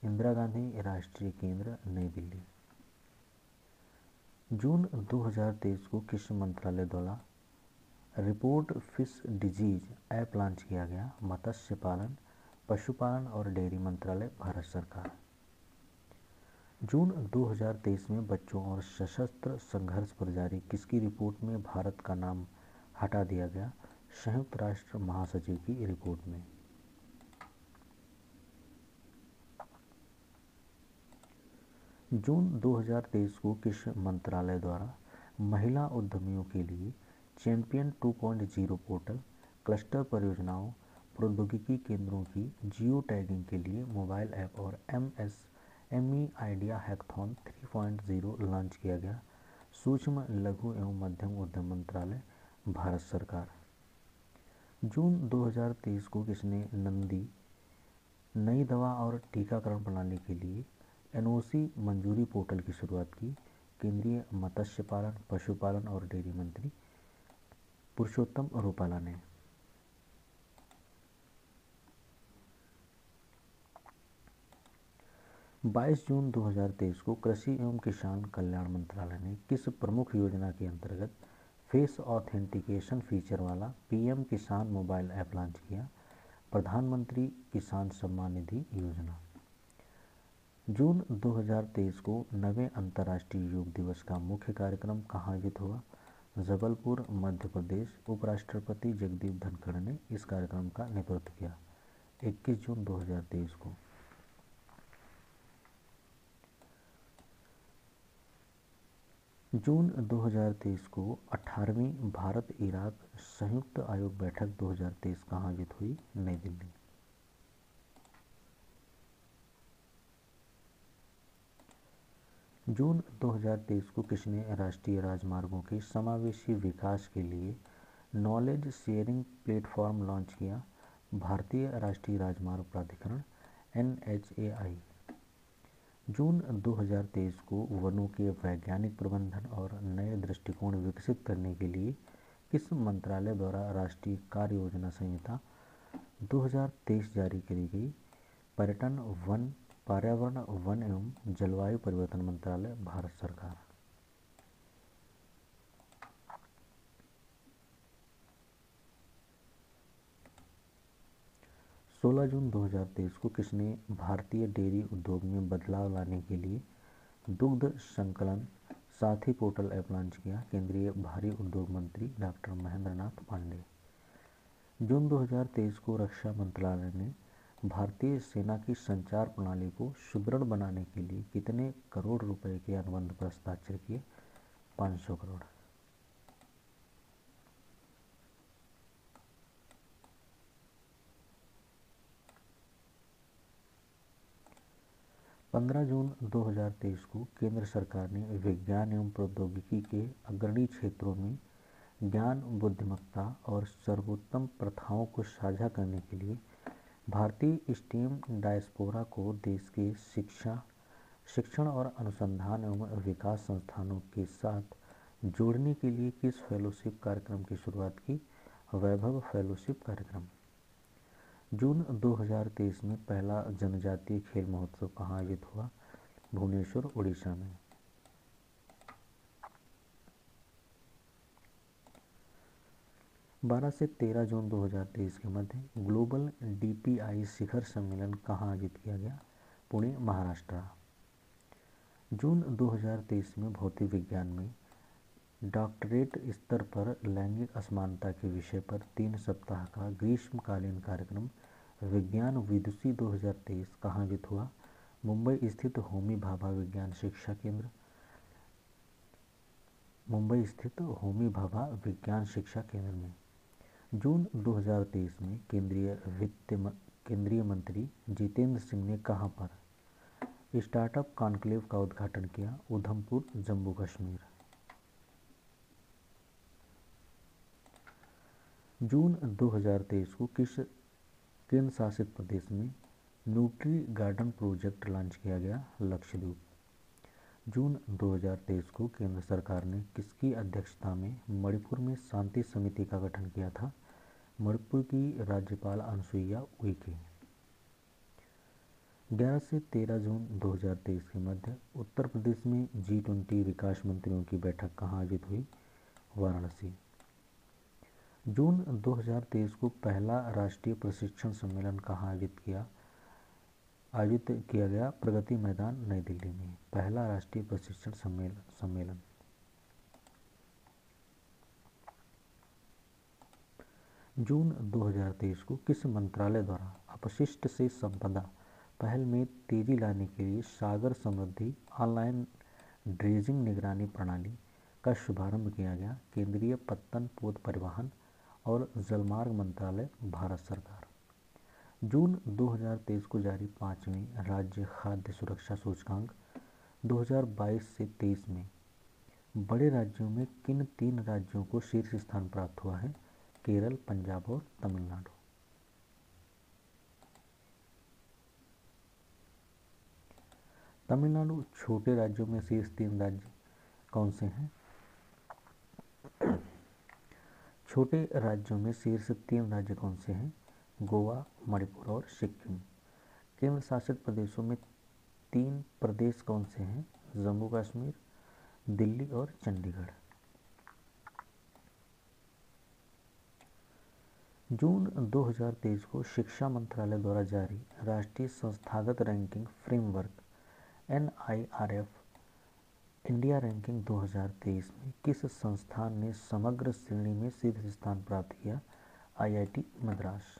इंदिरा गांधी राष्ट्रीय केंद्र, नई दिल्ली। जून 2023 को किस मंत्रालय द्वारा report fish disease app launch किया गया? मत्स्य पालन, पशुपालन और डेयरी मंत्रालय, भारत सरकार। जून 2023 में बच्चों और सशस्त्र संघर्ष पर जारी किसकी रिपोर्ट में भारत का नाम हटा दिया गया? संयुक्त राष्ट्र महासचिव की रिपोर्ट में। जून 2023 को किस मंत्रालय द्वारा महिला उद्यमियों के लिए चैंपियन 2.0 पोर्टल, क्लस्टर परियोजनाओं, प्रौद्योगिकी केंद्रों की जियो टैगिंग के लिए मोबाइल ऐप और MSME आइडिया हैकाथॉन 3.0 लॉन्च किया गया? सूक्ष्म लघु एवं मध्यम उद्यम मंत्रालय, भारत सरकार। जून 2023 को किसने नई दवा और टीकाकरण प्रणाली के लिए NOC मंजूरी पोर्टल की शुरुआत की? केंद्रीय मत्स्य पालन, पशुपालन और डेयरी मंत्री पुरुषोत्तम रूपाला ने। 22 जून 2023 को कृषि एवं किसान कल्याण मंत्रालय ने किस प्रमुख योजना के अंतर्गत फेस ऑथेंटिकेशन फीचर वाला पीएम किसान मोबाइल ऐप लॉन्च किया? प्रधानमंत्री किसान सम्मान निधि योजना। जून 2023 को 9वें अंतर्राष्ट्रीय योग दिवस का मुख्य कार्यक्रम कहाँ आयोजित हुआ? जबलपुर, मध्य प्रदेश। उपराष्ट्रपति जगदीप धनखड़ ने इस कार्यक्रम का नेतृत्व किया 21 जून 2023 को। जून 2023 को 18वीं भारत इराक संयुक्त आयोग बैठक 2023 कहाँ आयोजित हुई? नई दिल्ली। जून 2023 को किसने राष्ट्रीय राजमार्गों के समावेशी विकास के लिए नॉलेज शेयरिंग प्लेटफॉर्म लॉन्च किया? भारतीय राष्ट्रीय राजमार्ग प्राधिकरण NHAI। जून 2023 को वनों के वैज्ञानिक प्रबंधन और नए दृष्टिकोण विकसित करने के लिए किस मंत्रालय द्वारा राष्ट्रीय कार्य योजना संहिता 2023 जारी करी गई? पर्यावरण, वन एवं जलवायु परिवर्तन मंत्रालय, भारत सरकार। सोलह जून 2023 को किसने भारतीय डेयरी उद्योग में बदलाव लाने के लिए दुग्ध संकलन साथी पोर्टल ऐप लॉन्च किया? केंद्रीय भारी उद्योग मंत्री डॉक्टर महेंद्र नाथ पांडे। जून 2023 को रक्षा मंत्रालय ने भारतीय सेना की संचार प्रणाली को सुदृढ़ बनाने के लिए कितने करोड़ रुपए के अनुबंध पर हस्ताक्षर किए? 500 करोड़। 15 जून 2023 को केंद्र सरकार ने विज्ञान एवं प्रौद्योगिकी के अग्रणी क्षेत्रों में ज्ञान, बुद्धिमत्ता और सर्वोत्तम प्रथाओं को साझा करने के लिए भारतीय स्टेम डायस्पोरा को देश के शिक्षण और अनुसंधान एवं विकास संस्थानों के साथ जोड़ने के लिए किस फेलोशिप कार्यक्रम की शुरुआत की? वैभव फेलोशिप कार्यक्रम। जून 2023 में पहला जनजातीय खेल महोत्सव कहाँ आयोजित हुआ? भुवनेश्वर, उड़ीसा में। 12 से 13 जून 2023 के मध्य ग्लोबल DPI शिखर सम्मेलन कहाँ आयोजित किया गया? पुणे, महाराष्ट्र। जून 2023 में भौतिक विज्ञान में डॉक्टरेट स्तर पर लैंगिक असमानता के विषय पर 3 सप्ताह का ग्रीष्मकालीन कार्यक्रम विज्ञान विदुषी 2023 कहाँ आयोजित हुआ? मुंबई स्थित होमी भाभा विज्ञान शिक्षा केंद्र, मुंबई स्थित होमी भाभा विज्ञान शिक्षा केंद्र में। जून 2023 में केंद्रीय मंत्री जितेंद्र सिंह ने कहाँ पर स्टार्टअप कॉन्क्लेव का उद्घाटन किया? उधमपुर, जम्मू कश्मीर। जून 2023 को किस केंद्र शासित प्रदेश में न्यूट्री गार्डन प्रोजेक्ट लॉन्च किया गया? लक्षद्वीप। जून 2023 को केंद्र सरकार ने किसकी अध्यक्षता में मणिपुर में शांति समिति का गठन किया था? मणिपुर की राज्यपाल अनुसुईया उइके। 11 से 13 जून 2023 के मध्य उत्तर प्रदेश में G20 विकास मंत्रियों की बैठक कहाँ आयोजित हुई? वाराणसी। जून 2023 को पहला राष्ट्रीय प्रशिक्षण सम्मेलन कहाँ आयोजित किया गया? प्रगति मैदान, नई दिल्ली में। पहला राष्ट्रीय प्रशिक्षण सम्मेलन। जून 2023 को किस मंत्रालय द्वारा अपशिष्ट से संपदा पहल में तेजी लाने के लिए सागर समृद्धि ऑनलाइन ड्रेजिंग निगरानी प्रणाली का शुभारंभ किया गया? केंद्रीय पत्तन पोत परिवहन और जलमार्ग मंत्रालय, भारत सरकार। जून 2023 को जारी 5वीं राज्य खाद्य सुरक्षा सूचकांक 2022 से 23 में बड़े राज्यों में किन 3 राज्यों को शीर्ष स्थान प्राप्त हुआ है? केरल, पंजाब और तमिलनाडु। तमिलनाडु छोटे राज्यों में शीर्ष 3 राज्य कौन से हैं? छोटे राज्यों में शीर्ष 3 राज्य कौन से हैं? गोवा, मणिपुर और सिक्किम। केंद्र शासित प्रदेशों में तीन प्रदेश कौन से हैं? जम्मू कश्मीर, दिल्ली और चंडीगढ़। जून 2023 को शिक्षा मंत्रालय द्वारा जारी राष्ट्रीय संस्थागत ranking framework NIRF India ranking 2023 में किस संस्थान ने समग्र श्रेणी में शीर्ष स्थान प्राप्त किया? IIT मद्रास।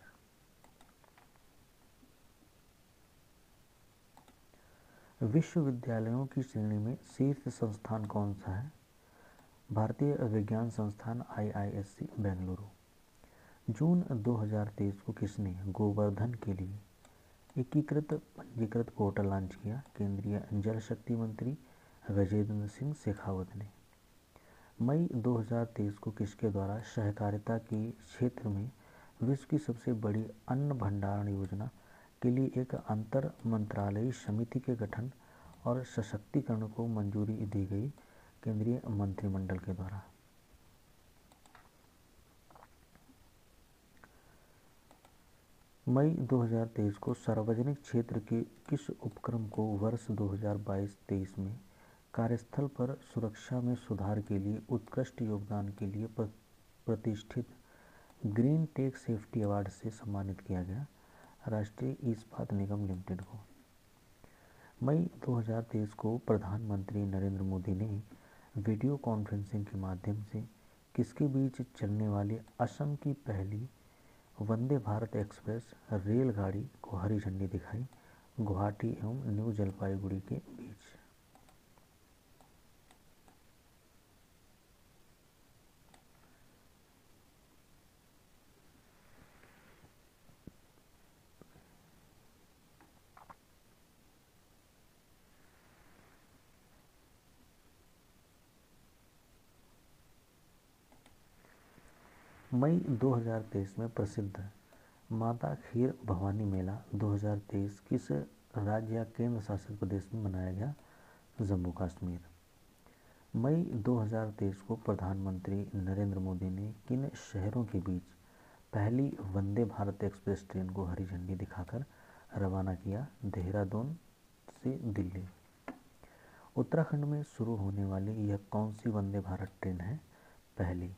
विश्वविद्यालयों की श्रेणी में शीर्ष संस्थान कौन सा है? भारतीय विज्ञान संस्थान IISc बेंगलुरु। जून 2023 को किसने गोवर्धन के लिए एकीकृत पंजीकृत पोर्टल लॉन्च किया? केंद्रीय जल शक्ति मंत्री गजेंद्र सिंह शेखावत ने। मई 2023 को किसके द्वारा सहकारिता के क्षेत्र में विश्व की सबसे बड़ी अन्न भंडारण योजना के लिए एक अंतर मंत्रालयी समिति के गठन और सशक्तिकरण को मंजूरी दी गई? केंद्रीय मंत्रिमंडल के द्वारा। मई 2023 को सार्वजनिक क्षेत्र के किस उपक्रम को वर्ष 2022-23 में कार्यस्थल पर सुरक्षा में सुधार के लिए उत्कृष्ट योगदान के लिए प्रतिष्ठित ग्रीन टेक सेफ्टी अवार्ड से सम्मानित किया गया? राष्ट्रीय इस्पात निगम लिमिटेड को। मई 2023 को प्रधानमंत्री नरेंद्र मोदी ने वीडियो कॉन्फ्रेंसिंग के माध्यम से किसके बीच चलने वाली असम की पहली वंदे भारत एक्सप्रेस रेलगाड़ी को हरी झंडी दिखाई? गुवाहाटी एवं न्यू जलपाईगुड़ी के बीच। मई 2023 में प्रसिद्ध माता खीर भवानी मेला 2023 किस राज्य या केंद्र शासित प्रदेश में मनाया गया? जम्मू कश्मीर। मई 2023 को प्रधानमंत्री नरेंद्र मोदी ने किन शहरों के बीच पहली वंदे भारत एक्सप्रेस ट्रेन को हरी झंडी दिखाकर रवाना किया? देहरादून से दिल्ली। उत्तराखंड में शुरू होने वाली यह कौन सी वंदे भारत ट्रेन है? पहली।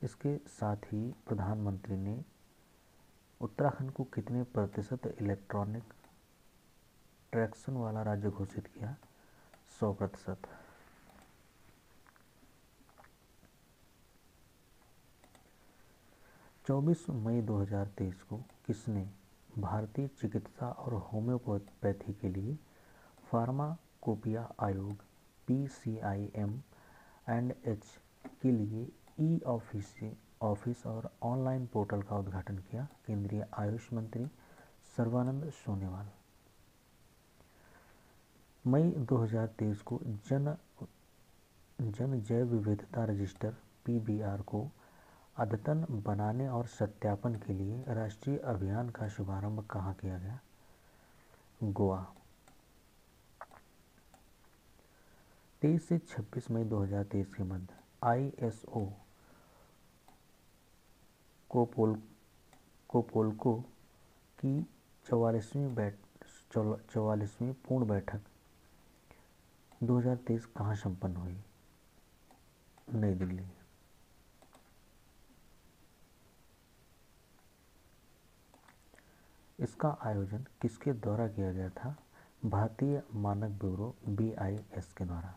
इसके साथ ही प्रधानमंत्री ने उत्तराखंड को कितने प्रतिशत इलेक्ट्रॉनिक ट्रैक्शन वाला राज्य घोषित किया? 100%। चौबीस मई 2023 को किसने भारतीय चिकित्सा और होम्योपैथी के लिए फार्माकोपिया आयोग PCIM&H के लिए ऑफिस और ऑनलाइन पोर्टल का उद्घाटन किया? केंद्रीय आयुष मंत्री सर्बानंद सोनोवाल। मई 2023 को जन जैव विविधता रजिस्टर PBR को अद्यतन बनाने और सत्यापन के लिए राष्ट्रीय अभियान का शुभारंभ कहाँ किया गया? गोवा। 23 से 26 मई 2023 के मध्य ISO कोपोल्को की 44वीं पूर्ण बैठक 2023 कहाँ संपन्न हुई? नई दिल्ली। इसका आयोजन किसके द्वारा किया गया था? भारतीय मानक ब्यूरो BIS के द्वारा।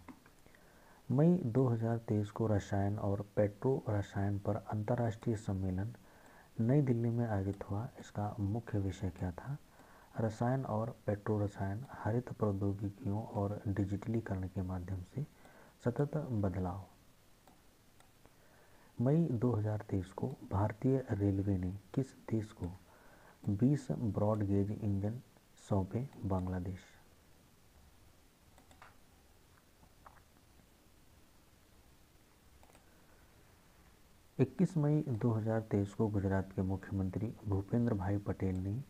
मई 2023 को रसायन और पेट्रो रसायन पर अंतर्राष्ट्रीय सम्मेलन नई दिल्ली में आयोजित हुआ। इसका मुख्य विषय क्या था? रसायन और पेट्रो रसायन हरित प्रौद्योगिकियों और डिजिटलीकरण के माध्यम से सतत बदलाव। मई 2023 को भारतीय रेलवे ने किस देश को 20 ब्रॉड गेज इंजन सौंपे? बांग्लादेश। इक्कीस मई 2023 को गुजरात के मुख्यमंत्री भूपेंद्र भाई पटेल ने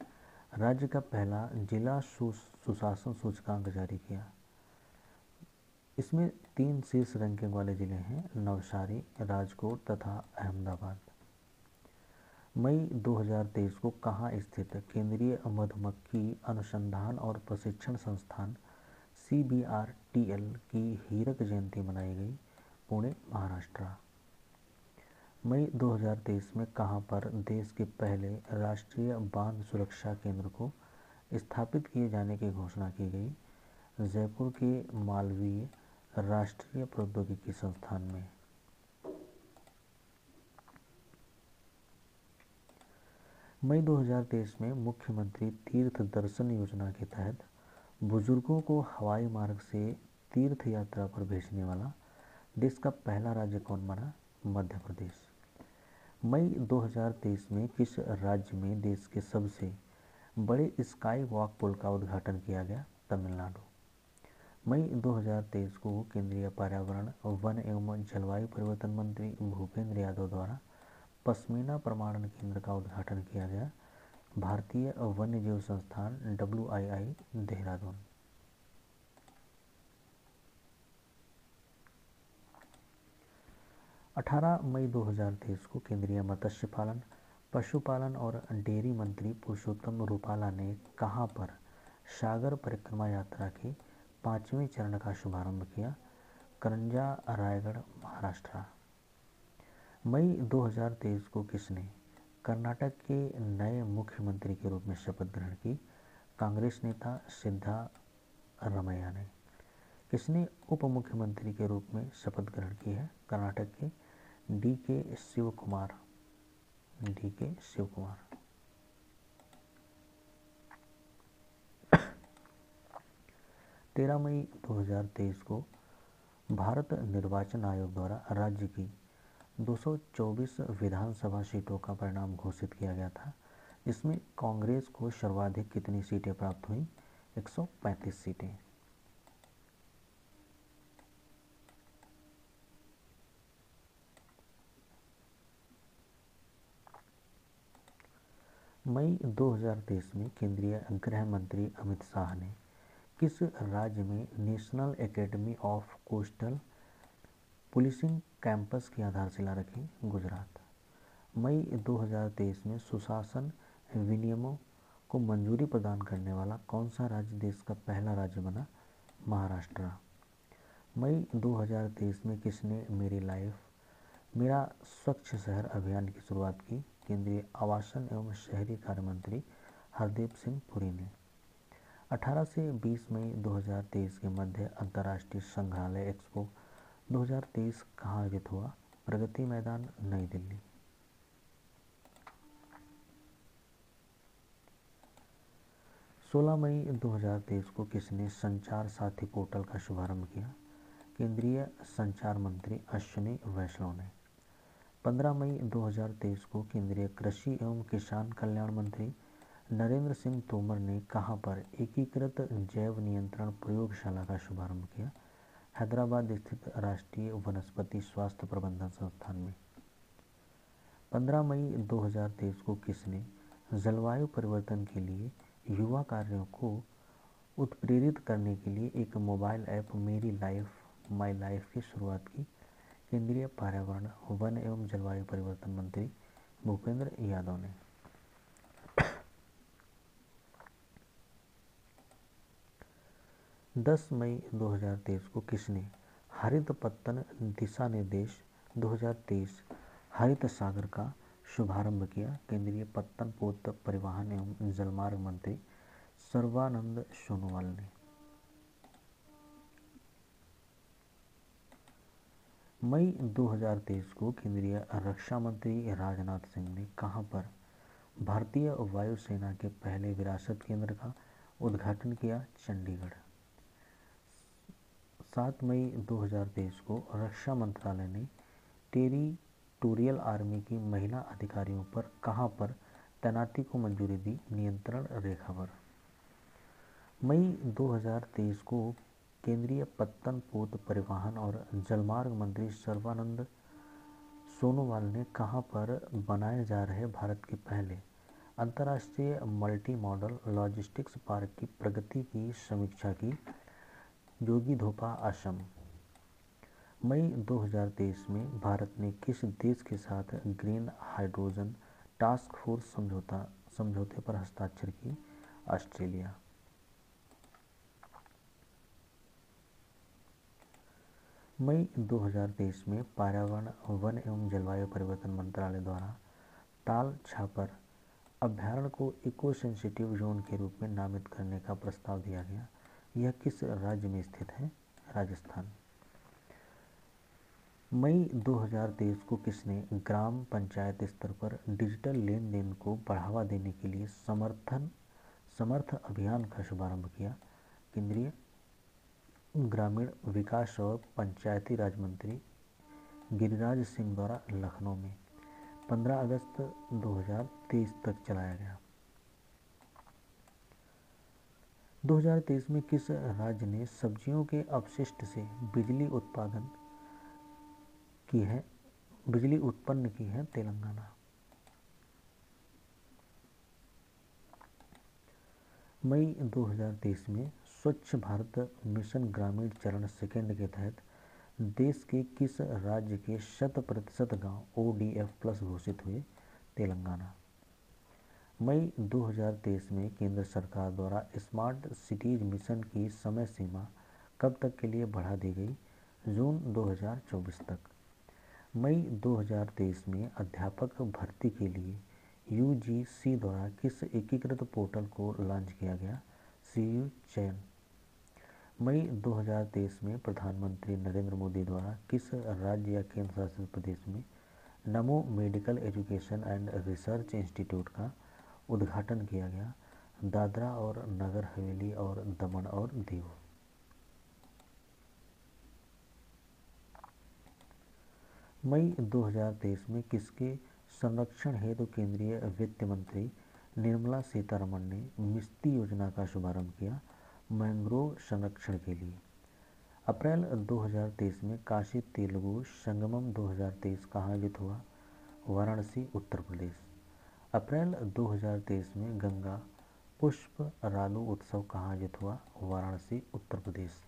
राज्य का पहला जिला सुशासन सूचकांक जारी किया। इसमें 3 शीर्ष रैंकिंग वाले जिले हैं, नवसारी, राजकोट तथा अहमदाबाद। मई 2023 को कहाँ स्थित केंद्रीय मधुमक्खी अनुसंधान और प्रशिक्षण संस्थान CBRTL की हीरक जयंती मनाई गई? पुणे, महाराष्ट्र। मई 2023 में कहाँ पर देश के पहले राष्ट्रीय बांध सुरक्षा केंद्र को स्थापित किए जाने की घोषणा की गई? जयपुर के मालवीय राष्ट्रीय प्रौद्योगिकी संस्थान में। मई 2023 में मुख्यमंत्री तीर्थ दर्शन योजना के तहत बुजुर्गों को हवाई मार्ग से तीर्थ यात्रा पर भेजने वाला देश का पहला राज्य कौन बना? मध्य प्रदेश। मई 2023 में किस राज्य में देश के सबसे बड़े स्काई वॉक पुल का उद्घाटन किया गया? तमिलनाडु। मई 2023 को केंद्रीय पर्यावरण, वन एवं जलवायु परिवर्तन मंत्री भूपेंद्र यादव द्वारा पश्मीना प्रमाणन केंद्र का उद्घाटन किया गया। भारतीय वन्यजीव संस्थान WII, देहरादून। मई 2023 को केंद्रीय मत्स्य पालन, पशुपालन और डेयरी मंत्री पुरुषोत्तम रूपाला ने कहां पर सागर परिक्रमा यात्रा के 5वें चरण का शुभारंभ किया? करंजा, रायगढ़, महाराष्ट्र। मई 2023 को किसने कर्नाटक के नए मुख्यमंत्री के रूप में शपथ ग्रहण की? कांग्रेस नेता सिद्धारमैया ने। किसने उप मुख्यमंत्री के रूप में शपथ ग्रहण की है? कर्नाटक के DK शिवकुमार। 13 मई 2023 को भारत निर्वाचन आयोग द्वारा राज्य की 224 विधानसभा सीटों का परिणाम घोषित किया गया था, जिसमें कांग्रेस को सर्वाधिक कितनी सीटें प्राप्त हुई? 135 सीटें। मई 2023 में केंद्रीय गृह मंत्री अमित शाह ने किस राज्य में national academy of coastal policing campus की आधारशिला रखी? गुजरात। मई 2023 में सुशासन विनियमों को मंजूरी प्रदान करने वाला कौन सा राज्य देश का पहला राज्य बना? महाराष्ट्र। मई 2023 में किसने मेरी लाइफ मेरा स्वच्छ शहर अभियान की शुरुआत की? केंद्रीय आवासन एवं शहरी कार्य मंत्री हरदीप सिंह पुरी ने। 18 से 20 मई 2023 के मध्य अंतर्राष्ट्रीय संग्रहालय एक्सपो 2023 कहाँ आयोजित हुआ? प्रगति मैदान, नई दिल्ली। 16 मई 2023 को किसने संचार साथी पोर्टल का शुभारंभ किया? केंद्रीय संचार मंत्री अश्विनी वैष्णव ने। 15 मई 2023 को केंद्रीय कृषि एवं किसान कल्याण मंत्री नरेंद्र सिंह तोमर ने कहां पर एकीकृत जैव नियंत्रण प्रयोगशाला का शुभारंभ किया? हैदराबाद स्थित राष्ट्रीय वनस्पति स्वास्थ्य प्रबंधन संस्थान में। 15 मई 2023 को किसने जलवायु परिवर्तन के लिए युवा कार्यों को उत्प्रेरित करने के लिए एक मोबाइल ऐप मेरी लाइफ माई लाइफ की शुरुआत की? केंद्रीय पर्यावरण, वन एवं जलवायु परिवर्तन मंत्री भूपेंद्र यादव ने। दस मई 2023 को किसने हरित पत्तन दिशा निर्देश 2023 हरित सागर का शुभारंभ किया? केंद्रीय पत्तन पोत परिवहन एवं जलमार्ग मंत्री सर्बानंद सोनोवाल ने। मई 2023 को केंद्रीय रक्षा मंत्री राजनाथ सिंह ने कहां पर भारतीय वायुसेना के पहले विरासत केंद्र का उद्घाटन किया? चंडीगढ़। 7 मई 2023 को रक्षा मंत्रालय ने टेरिटोरियल आर्मी की महिला अधिकारियों पर कहां पर तैनाती को मंजूरी दी? नियंत्रण रेखा पर। मई 2023 को केंद्रीय पत्तन पोत परिवहन और जलमार्ग मंत्री सर्बानंद सोनोवाल ने कहां पर बनाए जा रहे भारत के पहले अंतर्राष्ट्रीय मल्टी मॉडल लॉजिस्टिक्स पार्क की प्रगति की समीक्षा की? जोगीघोपा, असम। मई 2023 में भारत ने किस देश के साथ ग्रीन हाइड्रोजन टास्क फोर्स समझौते पर हस्ताक्षर किए? ऑस्ट्रेलिया। मई 2023 में पर्यावरण, वन एवं जलवायु परिवर्तन मंत्रालय द्वारा ताल छापर अभ्यारण्य को इको सेंसिटिव जोन के रूप में नामित करने का प्रस्ताव दिया गया। यह किस राज्य में स्थित है? राजस्थान। मई 2023 को किसने ग्राम पंचायत स्तर पर डिजिटल लेन देन को बढ़ावा देने के लिए समर्थ अभियान का शुभारंभ किया? केंद्रीय ग्रामीण विकास और पंचायती राज मंत्री गिरिराज सिंह द्वारा लखनऊ में 15 अगस्त 2023 तक चलाया गया। 2023 में किस राज्य ने सब्जियों के अपशिष्ट से बिजली उत्पन्न की है? तेलंगाना। मई 2023 में स्वच्छ भारत मिशन ग्रामीण चरण सेकेंड के तहत देश के किस राज्य के 100% गांव ODF+ घोषित हुए? तेलंगाना। मई 2023 में केंद्र सरकार द्वारा स्मार्ट सिटीज मिशन की समय सीमा कब तक के लिए बढ़ा दी गई? जून 2024 तक। मई 2023 में अध्यापक भर्ती के लिए UGC द्वारा किस एकीकृत पोर्टल को लॉन्च किया गया? CU चयन। मई 2023 में प्रधानमंत्री नरेंद्र मोदी द्वारा किस राज्य या केंद्र शासित प्रदेश में नमो medical education and research institute का उद्घाटन किया गया? दादरा और नगर हवेली और दमन और दीव। मई 2023 में किसके संरक्षण हेतु केंद्रीय वित्त मंत्री निर्मला सीतारमण ने मिस्ती योजना का शुभारंभ किया? मैंग्रोव संरक्षण के लिए। अप्रैल 2023 में काशी तेलुगु संगमम 2023 कहाँ आयोजित हुआ? वाराणसी, उत्तर प्रदेश। अप्रैल 2023 में गंगा पुष्परालू उत्सव कहाँ आयोजित हुआ? वाराणसी, उत्तर प्रदेश।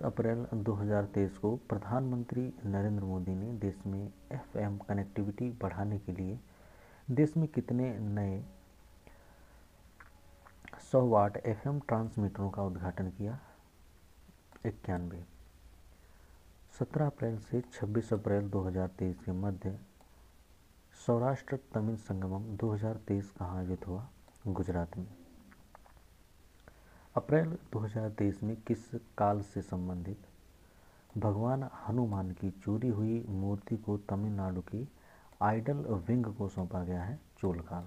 अप्रैल 2023 को प्रधानमंत्री नरेंद्र मोदी ने देश में FM कनेक्टिविटी बढ़ाने के लिए देश में कितने नए 100 वाट FM ट्रांसमीटरों का उद्घाटन किया? 91। 17 अप्रैल से 26 अप्रैल 2023 के मध्य सौराष्ट्र तमिल संगमम 2023 कहाँ आयोजित हुआ? गुजरात में। अप्रैल 2023 में किस काल से संबंधित भगवान हनुमान की चोरी हुई मूर्ति को तमिलनाडु की आइडल विंग को सौंपा गया है? चोल काल।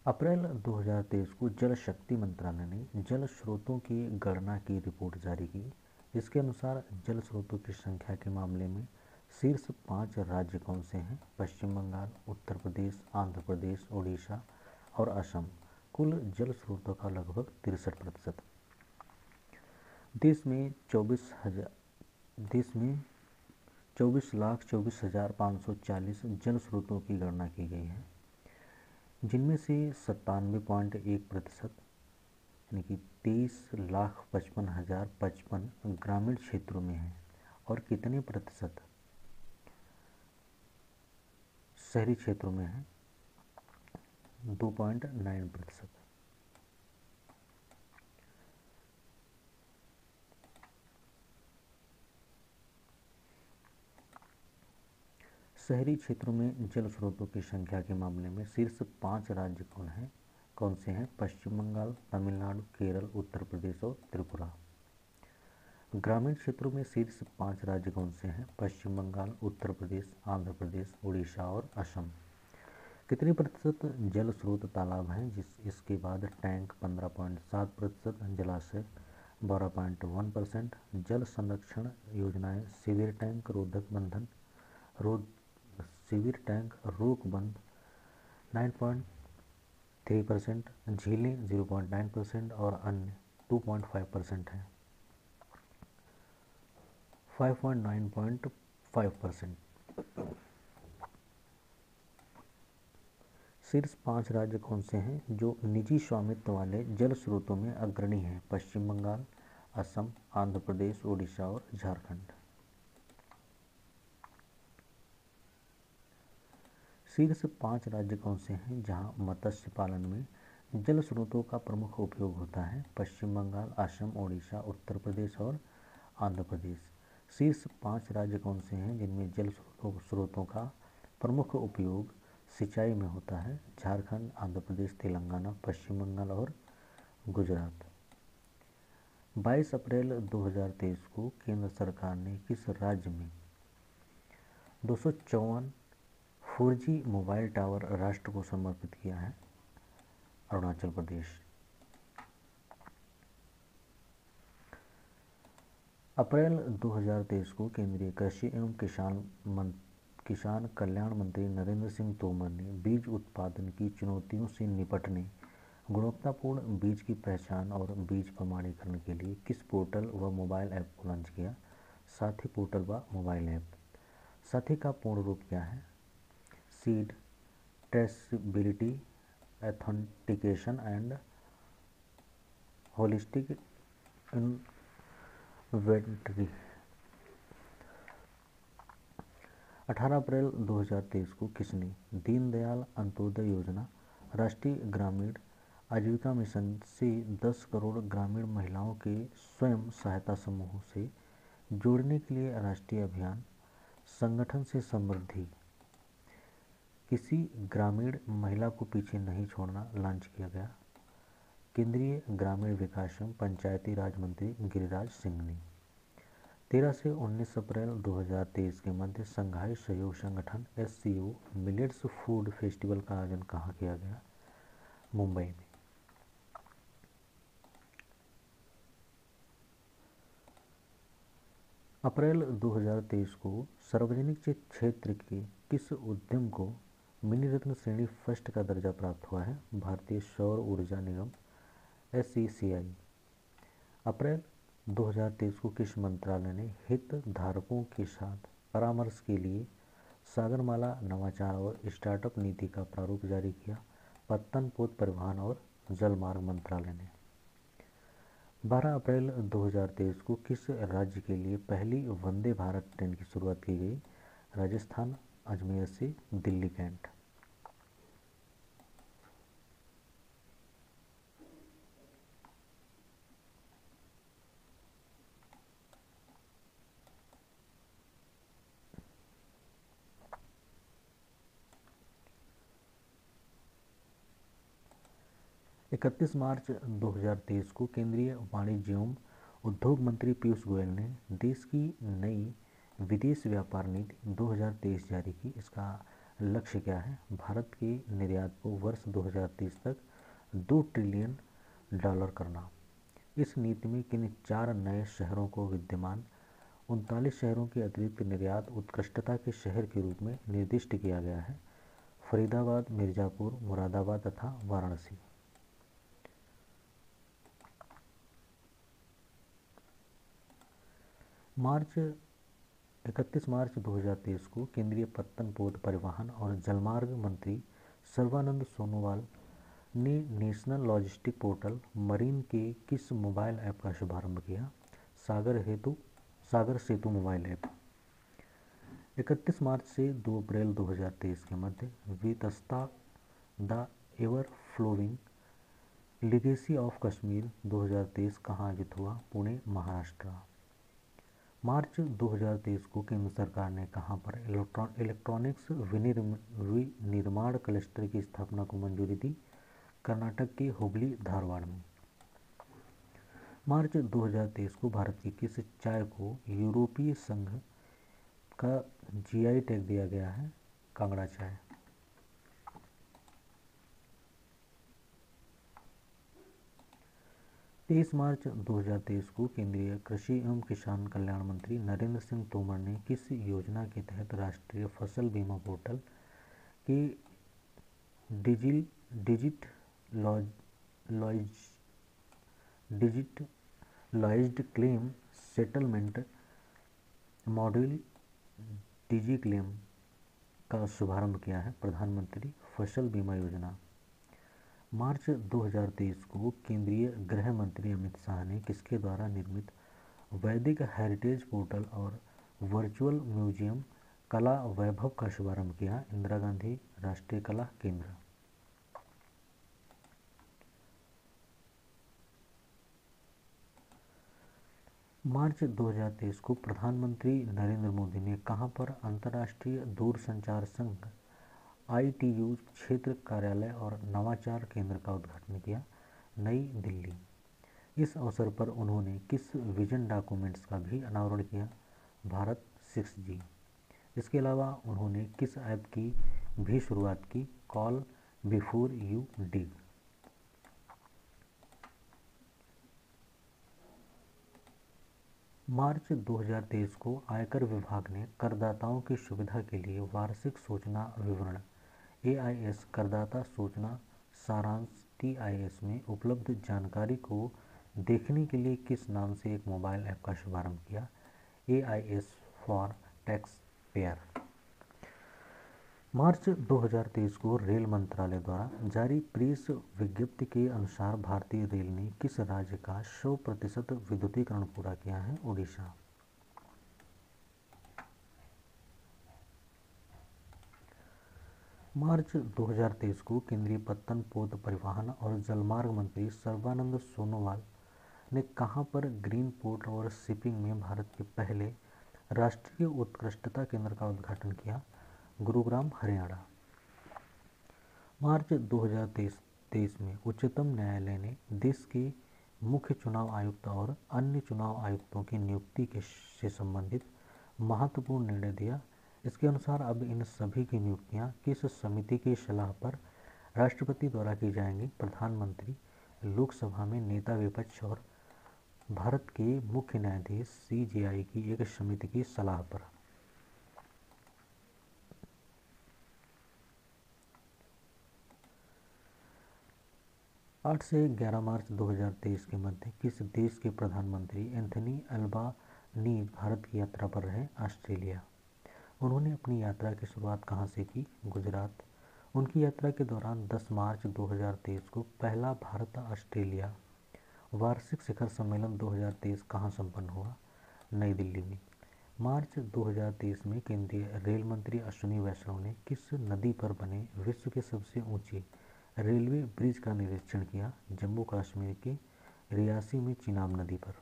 अप्रैल 2023 को जल शक्ति मंत्रालय ने जल स्रोतों की गणना की रिपोर्ट जारी की। इसके अनुसार जल स्रोतों की संख्या के मामले में शीर्ष 5 राज्य कौन से हैं? पश्चिम बंगाल, उत्तर प्रदेश, आंध्र प्रदेश, उड़ीसा और असम। कुल जल स्रोतों का लगभग 63%। देश में 24,24,540 जल स्रोतों की गणना की गई है, जिनमें से 97.1% यानी कि 23,55,055 ग्रामीण क्षेत्रों में है और कितने प्रतिशत शहरी क्षेत्रों में है? 2.9%। शहरी क्षेत्रों में जल स्रोतों की संख्या के मामले में शीर्ष 5 राज्य कौन से हैं? पश्चिम बंगाल, तमिलनाडु, केरल, उत्तर प्रदेश और त्रिपुरा। ग्रामीण क्षेत्रों में शीर्ष 5 राज्य कौन से हैं? पश्चिम बंगाल, उत्तर प्रदेश, आंध्र प्रदेश, उड़ीसा और असम। कितने प्रतिशत जल स्रोत तालाब हैं? इसके बाद टैंक 15.7%, जलाशय 12.1%, जल संरक्षण योजनाएं शिविर टैंक रोक बंध 9.3%, 3%, झीलें 0.9% और अन्य 2.5% हैं। 5.9.5%। शीर्ष 5 राज्य कौन से हैं जो निजी स्वामित्व वाले जल स्रोतों में अग्रणी हैं? पश्चिम बंगाल, असम, आंध्र प्रदेश, उड़ीसा और झारखंड। शीर्ष 5 राज्य कौन से हैं जहां मत्स्य पालन में जल स्रोतों का प्रमुख उपयोग होता है? पश्चिम बंगाल, असम, उड़ीसा, उत्तर प्रदेश और आंध्र प्रदेश। शीर्ष 5 राज्य कौन से हैं जिनमें जल स्रोतों का प्रमुख उपयोग सिंचाई में होता है? झारखंड, आंध्र प्रदेश, तेलंगाना, पश्चिम बंगाल और गुजरात। 22 अप्रैल 2023 को केंद्र सरकार ने किस राज्य में 254 4G मोबाइल टावर राष्ट्र को समर्पित किया है? अरुणाचल प्रदेश। अप्रैल 2023 को केंद्रीय कृषि एवं किसान कल्याण मंत्री नरेंद्र सिंह तोमर ने बीज उत्पादन की चुनौतियों से निपटने, गुणवत्तापूर्ण बीज की पहचान और बीज प्रमाणीकरण के लिए किस पोर्टल व मोबाइल ऐप को लॉन्च किया? साथी पोर्टल व मोबाइल ऐप। साथी का पूर्ण रूप क्या है? Seed traceability authentication and holistic inventory. 18 अप्रैल 2023 को किसने दीनदयाल अंत्योदय योजना राष्ट्रीय ग्रामीण आजीविका मिशन से 10 करोड़ ग्रामीण महिलाओं के स्वयं सहायता समूहों से जोड़ने के लिए राष्ट्रीय अभियान संगठन से समृद्धि किसी ग्रामीण महिला को पीछे नहीं छोड़ना लॉन्च किया गया? केंद्रीय ग्रामीण विकास एवं पंचायती राज मंत्री गिरिराज सिंह ने। 13 से 19 अप्रैल 2023 के मध्य संघाई सहयोग संगठन SCO मिलेट्स फूड फेस्टिवल का आयोजन कहाँ किया गया? मुंबई में। अप्रैल 2023 को सार्वजनिक क्षेत्र के किस उद्यम को मिनी रत्न श्रेणी फर्स्ट का दर्जा प्राप्त हुआ है? भारतीय सौर ऊर्जा निगम SECI। अप्रैल 2023 को किस मंत्रालय ने हितधारकों के साथ परामर्श के लिए सागरमाला नवाचार और स्टार्टअप नीति का प्रारूप जारी किया? पत्तन पोत परिवहन और जलमार्ग मंत्रालय ने। 12 अप्रैल 2023 को किस राज्य के लिए पहली वंदे भारत ट्रेन की शुरुआत की गई? राजस्थान, अजमेर से दिल्ली कैंट। इकतीस मार्च 2023 को केंद्रीय वाणिज्य एवं उद्योग मंत्री पीयूष गोयल ने देश की नई विदेश व्यापार नीति 2023 जारी की। इसका लक्ष्य क्या है? भारत के निर्यात को वर्ष 2030 तक $2 ट्रिलियन करना। इस नीति में किन 4 नए शहरों को विद्यमान 39 शहरों के अतिरिक्त निर्यात उत्कृष्टता के शहर के रूप में निर्दिष्ट किया गया है? फरीदाबाद, मिर्जापुर, मुरादाबाद तथा वाराणसी। मार्च 31 मार्च 2023 को केंद्रीय पत्तन पोत परिवहन और जलमार्ग मंत्री सर्बानंद सोनोवाल ने नेशनल लॉजिस्टिक पोर्टल मरीन के किस मोबाइल ऐप का शुभारंभ किया? सागर सेतु मोबाइल ऐप। 31 मार्च से 2 अप्रैल 2023 के मध्य Vitasta the ever flowing legacy of Kashmir 2023 कहाँ आयोजित हुआ? पुणे, महाराष्ट्र। मार्च 2023 को केंद्र सरकार ने कहां पर इलेक्ट्रॉनिक्स विनिर्माण क्लस्टर की स्थापना को मंजूरी दी? कर्नाटक के हुबली धारवाड़ में। मार्च 2023 को भारत की किस चाय को यूरोपीय संघ का GI टैग दिया गया है? कांगड़ा चाय। तेईस मार्च 2023 को केंद्रीय कृषि एवं किसान कल्याण मंत्री नरेंद्र सिंह तोमर ने किस योजना के तहत राष्ट्रीय फसल बीमा पोर्टल के डिजिटलीकरण डिजिटलाइज्ड क्लेम सेटलमेंट मॉड्यूल डिजिक्लेम का शुभारंभ किया है प्रधानमंत्री फसल बीमा योजना। मार्च 2023 को केंद्रीय गृह मंत्री अमित शाह ने किसके द्वारा निर्मित वैदिक हेरिटेज पोर्टल और वर्चुअल म्यूजियम कला वैभव का शुभारंभ किया? इंदिरा गांधी राष्ट्रीय कला केंद्र। मार्च 2023 को प्रधानमंत्री नरेंद्र मोदी ने कहां पर अंतर्राष्ट्रीय दूरसंचार संघ ITU क्षेत्र कार्यालय और नवाचार केंद्र का उद्घाटन किया? नई दिल्ली। इस अवसर पर उन्होंने किस विजन डॉक्यूमेंट्स का भी अनावरण किया? भारत 6G। इसके अलावा उन्होंने किस ऐप की भी शुरुआत की? Call before you dig. मार्च 2023 को आयकर विभाग ने करदाताओं की सुविधा के लिए वार्षिक सूचना विवरण AIS करदाता सूचना सारांश TIS में उपलब्ध जानकारी को देखने के लिए किस नाम से एक मोबाइल ऐप का शुभारंभ किया? AIS for tax payer. मार्च 2023 को रेल मंत्रालय द्वारा जारी प्रेस विज्ञप्ति के अनुसार भारतीय रेल ने किस राज्य का 100% विद्युतीकरण पूरा किया है? ओडिशा। मार्च 2023 को केंद्रीय पत्तन पोत परिवहन और जलमार्ग मंत्री सर्बानंद सोनोवाल ने कहां पर ग्रीन पोर्ट और शिपिंग में भारत के पहले राष्ट्रीय उत्कृष्टता केंद्र का उद्घाटन किया? गुरुग्राम हरियाणा। मार्च 2023 में उच्चतम न्यायालय ने देश के मुख्य चुनाव आयुक्त और अन्य चुनाव आयुक्तों की नियुक्ति से संबंधित महत्वपूर्ण निर्णय दिया। इसके अनुसार अब इन सभी की नियुक्तियां किस समिति की सलाह पर राष्ट्रपति द्वारा की जाएंगी? प्रधानमंत्री, लोकसभा में नेता विपक्ष और भारत के मुख्य न्यायाधीश CJI की एक समिति की सलाह पर। 8 से 11 मार्च 2023 के मध्य किस देश के प्रधानमंत्री एंथनी अल्बानीज भारत की यात्रा पर रहे? ऑस्ट्रेलिया। उन्होंने अपनी यात्रा की शुरुआत कहां से की? गुजरात। उनकी यात्रा के दौरान 10 मार्च 2023 को पहला भारत ऑस्ट्रेलिया वार्षिक शिखर सम्मेलन 2023 कहां संपन्न हुआ? नई दिल्ली में। मार्च 2023 में केंद्रीय रेल मंत्री अश्विनी वैष्णव ने किस नदी पर बने विश्व के सबसे ऊंची रेलवे ब्रिज का निरीक्षण किया? जम्मू कश्मीर के रियासी में चिनाब नदी पर।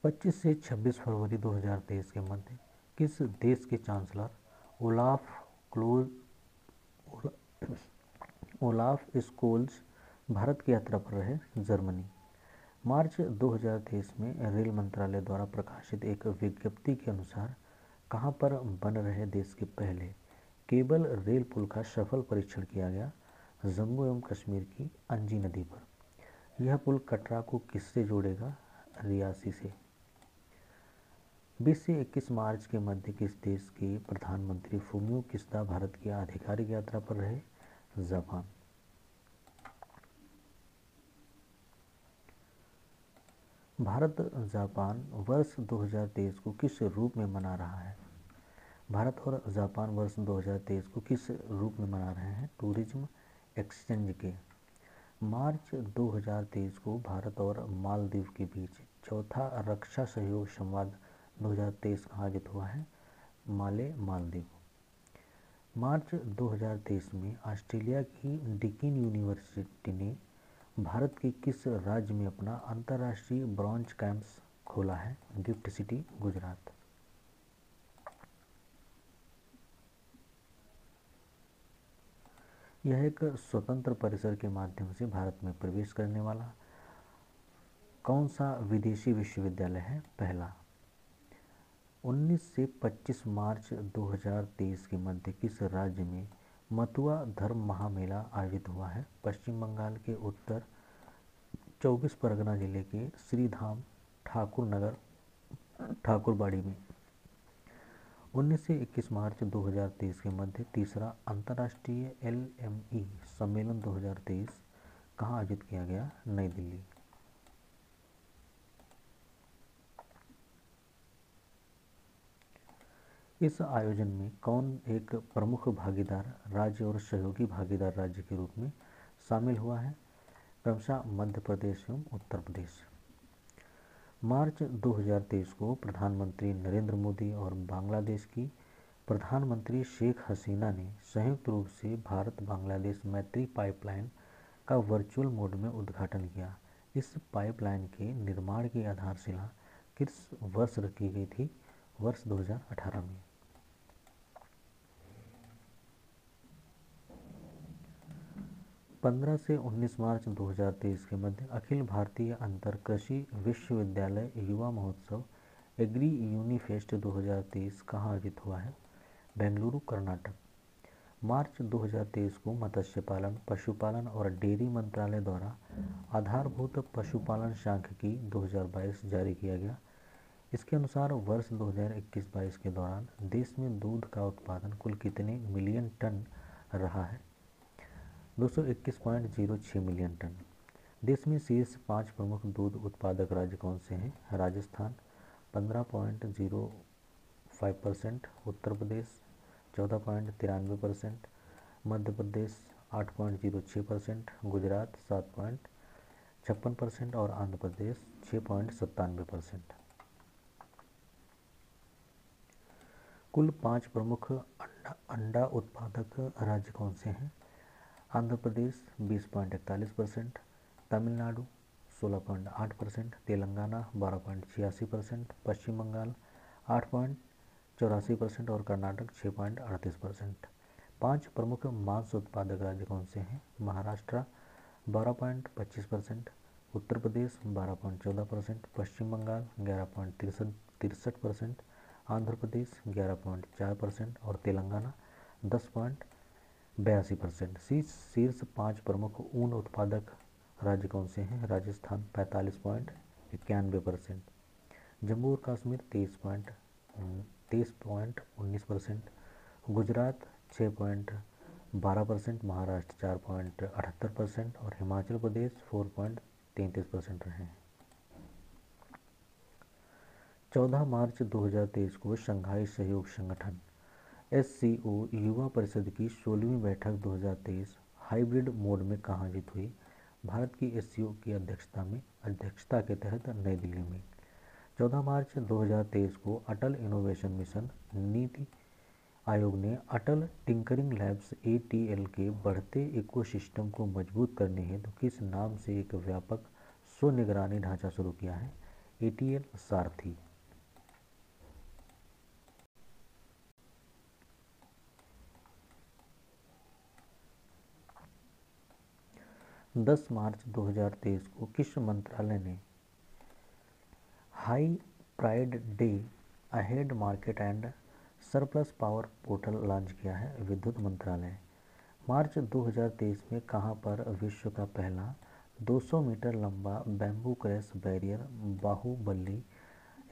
पच्चीस से 26 फरवरी 2023 के मध्य किस देश के चांसलर ओलाफ स्कोल्ज भारत की यात्रा पर रहे? जर्मनी। मार्च 2023 में रेल मंत्रालय द्वारा प्रकाशित एक विज्ञप्ति के अनुसार कहां पर बन रहे देश के पहले केबल रेल पुल का सफल परीक्षण किया गया? जम्मू एवं कश्मीर की अंजी नदी पर। यह पुल कटरा को किससे जोड़ेगा? रियासी से। 20 से 21 मार्च के मध्य किस देश के प्रधानमंत्री फुमियो किशिदा भारत की आधिकारिक यात्रा पर रहे? जापान। भारत जापान वर्ष 2023 को किस रूप में मना रहा है? भारत और जापान वर्ष 2023 को किस रूप में मना रहे हैं? टूरिज्म एक्सचेंज के। मार्च 2023 को भारत और मालदीव के बीच चौथा रक्षा सहयोग संवाद 2023 का आयोजित हुआ है? माले मालदीव। मार्च 2023 में ऑस्ट्रेलिया की डीकिन यूनिवर्सिटी ने भारत के किस राज्य में अपना अंतर्राष्ट्रीय ब्रॉन्ज कैंपस खोला है? Gift city Gujarat. यह एक स्वतंत्र परिसर के माध्यम से भारत में प्रवेश करने वाला कौन सा विदेशी विश्वविद्यालय है? पहला। 19 से 25 मार्च 2023 के मध्य किस राज्य में मथुआ धर्म महामेला आयोजित हुआ है पश्चिम बंगाल के उत्तर 24 परगना जिले के श्रीधाम ठाकुर नगर ठाकुरबाड़ी में 19 से 21 मार्च 2023 के मध्य तीसरा अंतर्राष्ट्रीय LME सम्मेलन 2023 कहाँ आयोजित किया गया? नई दिल्ली। इस आयोजन में कौन एक प्रमुख भागीदार राज्य और सहयोगी भागीदार राज्य के रूप में शामिल हुआ है? क्रमशः मध्य प्रदेश एवं उत्तर प्रदेश। मार्च 2023 को प्रधानमंत्री नरेंद्र मोदी और बांग्लादेश की प्रधानमंत्री शेख हसीना ने संयुक्त रूप से भारत बांग्लादेश मैत्री पाइपलाइन का वर्चुअल मोड में उद्घाटन किया। इस पाइपलाइन के निर्माण की आधारशिला किस वर्ष रखी गई थी? वर्ष 2018 में। 15 से 19 मार्च 2023 के मध्य अखिल भारतीय अंतर कृषि विश्वविद्यालय युवा महोत्सव एग्री यूनिफेस्ट 2023 कहाँ आयोजित हुआ है? बेंगलुरु, कर्नाटक। मार्च 2023 को मत्स्य पालन, पशुपालन और डेयरी मंत्रालय द्वारा आधारभूत पशुपालन सांख्यिकी 2022 जारी किया गया। इसके अनुसार वर्ष 2021-22 के दौरान देश में दूध का उत्पादन कुल कितने मिलियन टन रहा है? 221.06 मिलियन टन। देश में शीर्ष 5 प्रमुख दूध उत्पादक राज्य कौन से हैं? राजस्थान 15.05%, उत्तर प्रदेश 14.93%, मध्य प्रदेश 8.06%, गुजरात 7.56% और आंध्र प्रदेश 6.97%। कुल 5 प्रमुख अंडा उत्पादक राज्य कौन से हैं? आंध्र प्रदेश 20.41%, तमिलनाडु 16.8%, तेलंगाना 12.86%, पश्चिम बंगाल 8.84% और कर्नाटक 6.38%। 5 प्रमुख मांस उत्पादक राज्य कौन से हैं? महाराष्ट्र 12.25%, उत्तर प्रदेश 12.14%, पश्चिम बंगाल 11.63%, आंध्र प्रदेश 11.4% और तेलंगाना 10.82%। शीर्ष 5 प्रमुख ऊन उत्पादक राज्य कौन से हैं? राजस्थान 45.91%, जम्मू और कश्मीर 23.19%, गुजरात 6.12%, महाराष्ट्र 4.78% और हिमाचल प्रदेश 4.33% रहे हैं। 14 मार्च 2023 को शंघाई सहयोग संगठन SCO युवा परिषद की 16वीं बैठक 2023 हाइब्रिड मोड में कहाँ आयोजित हुई? भारत की SCO की अध्यक्षता के तहत नई दिल्ली में। 14 मार्च 2023 को अटल इनोवेशन मिशन नीति आयोग ने अटल टिंकरिंग लैब्स ATL के बढ़ते इकोसिस्टम को मजबूत करने हेतु किस नाम से एक व्यापक स्वनिगरानी ढांचा शुरू किया है? ATL सारथी। 10 मार्च 2023 को किस मंत्रालय ने high pride day ahead market and surplus power portal launch किया है? विद्युत मंत्रालय। मार्च 2023 में कहां पर विश्व का पहला 200 मीटर लंबा बैम्बू क्रैश बैरियर बाहुबली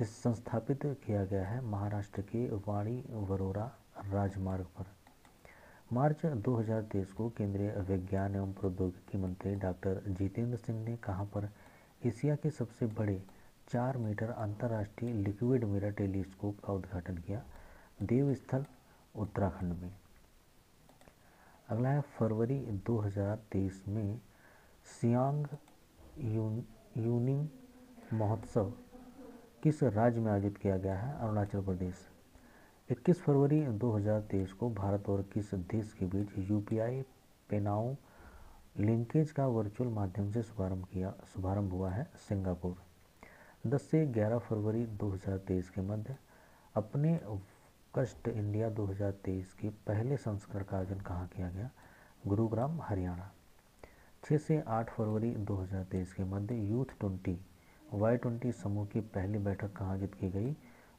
संस्थापित किया गया है? महाराष्ट्र के वाड़ी वरोरा राजमार्ग पर। मार्च 2023 को केंद्रीय विज्ञान एवं प्रौद्योगिकी मंत्री डॉक्टर जितेंद्र सिंह ने कहां पर एशिया के सबसे बड़े 4 मीटर अंतर्राष्ट्रीय लिक्विड मिरर टेलीस्कोप का उद्घाटन किया? देवस्थल, उत्तराखंड में। अगला है फरवरी 2023 में सियांग यूनिंग महोत्सव किस राज्य में आयोजित किया गया है? अरुणाचल प्रदेश। 21 फरवरी 2023 को भारत और किस देश के बीच UPI पेनाओ लिंकेज का वर्चुअल माध्यम से शुभारंभ हुआ है? सिंगापुर। 10 से 11 फरवरी 2023 के मध्य अपने कस्ट इंडिया 2023 के पहले संस्करण का आयोजन कहाँ किया गया? गुरुग्राम, हरियाणा। 6 से 8 फरवरी 2023 के मध्य यूथ 20 Y20 समूह की पहली बैठक कहाँ आयोजित की गई?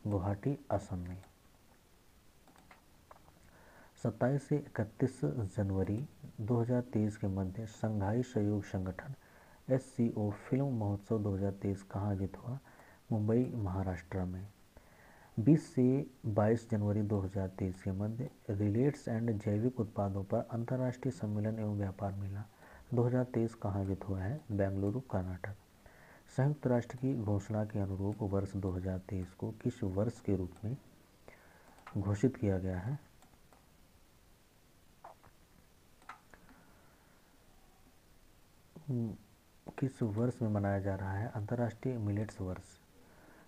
गुवाहाटी, असम में। 27 से 31 जनवरी 2023 के मध्य शंघाई सहयोग संगठन SCO फिल्म महोत्सव 2023 कहाँ आयोजित हुआ? मुंबई, महाराष्ट्र में। 20 से 22 जनवरी 2023 के मध्य रिलेट्स एंड जैविक उत्पादों पर अंतर्राष्ट्रीय सम्मेलन एवं व्यापार मेला 2023 कहाँ आयोजित हुआ है? बेंगलुरु, कर्नाटक। संयुक्त राष्ट्र की घोषणा के अनुरूप वर्ष 2023 को किस वर्ष के रूप में घोषित किया गया है? किस वर्ष में मनाया जा रहा है अंतर्राष्ट्रीय मिलेट्स वर्ष?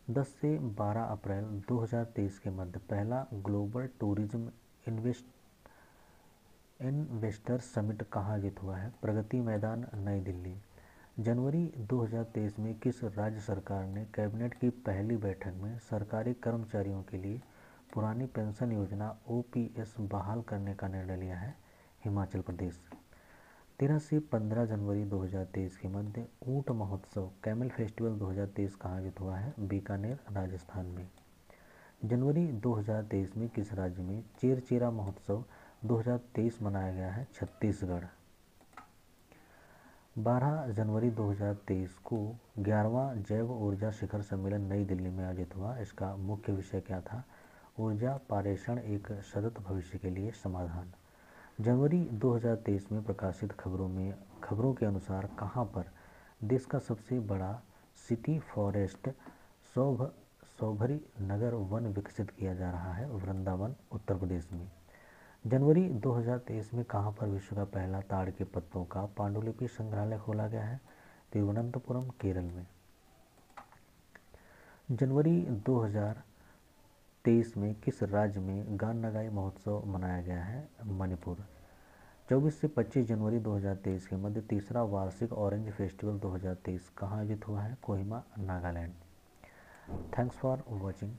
10 से 12 अप्रैल 2023 के मध्य पहला ग्लोबल टूरिज्म इन्वेस्टर समिट कहाँ आयोजित हुआ है? प्रगति मैदान, नई दिल्ली। जनवरी 2023 में किस राज्य सरकार ने कैबिनेट की पहली बैठक में सरकारी कर्मचारियों के लिए पुरानी पेंशन योजना OPS बहाल करने का निर्णय लिया है? हिमाचल प्रदेश। 13 से 15 जनवरी 2023 के मध्य ऊंट महोत्सव कैमल फेस्टिवल 2023 कहाँ आयोजित हुआ है? बीकानेर, राजस्थान में। जनवरी 2023 में किस राज्य में चेरचेरा महोत्सव 2023 मनाया गया है? छत्तीसगढ़। 12 जनवरी 2023 को 11वां जैव ऊर्जा शिखर सम्मेलन नई दिल्ली में आयोजित हुआ। इसका मुख्य विषय क्या था? ऊर्जा पारेषण एक सतत भविष्य के लिए समाधान। जनवरी 2023 में प्रकाशित खबरों के अनुसार कहां पर देश का सबसे बड़ा सिटी फॉरेस्ट सौभरी नगर वन विकसित किया जा रहा है? वृंदावन, उत्तर प्रदेश में। जनवरी 2023 में कहां पर विश्व का पहला ताड़ के पत्तों का पांडुलिपि संग्रहालय खोला गया है? तिरुवनंतपुरम, केरल में। जनवरी 2023 में किस राज्य में गान नगाई महोत्सव मनाया गया है? मणिपुर। 24 से 25 जनवरी 2023 के मध्य तीसरा वार्षिक ऑरेंज फेस्टिवल 2023 कहाँ आयोजित हुआ है? Kohima, Nagaland. Thanks for watching.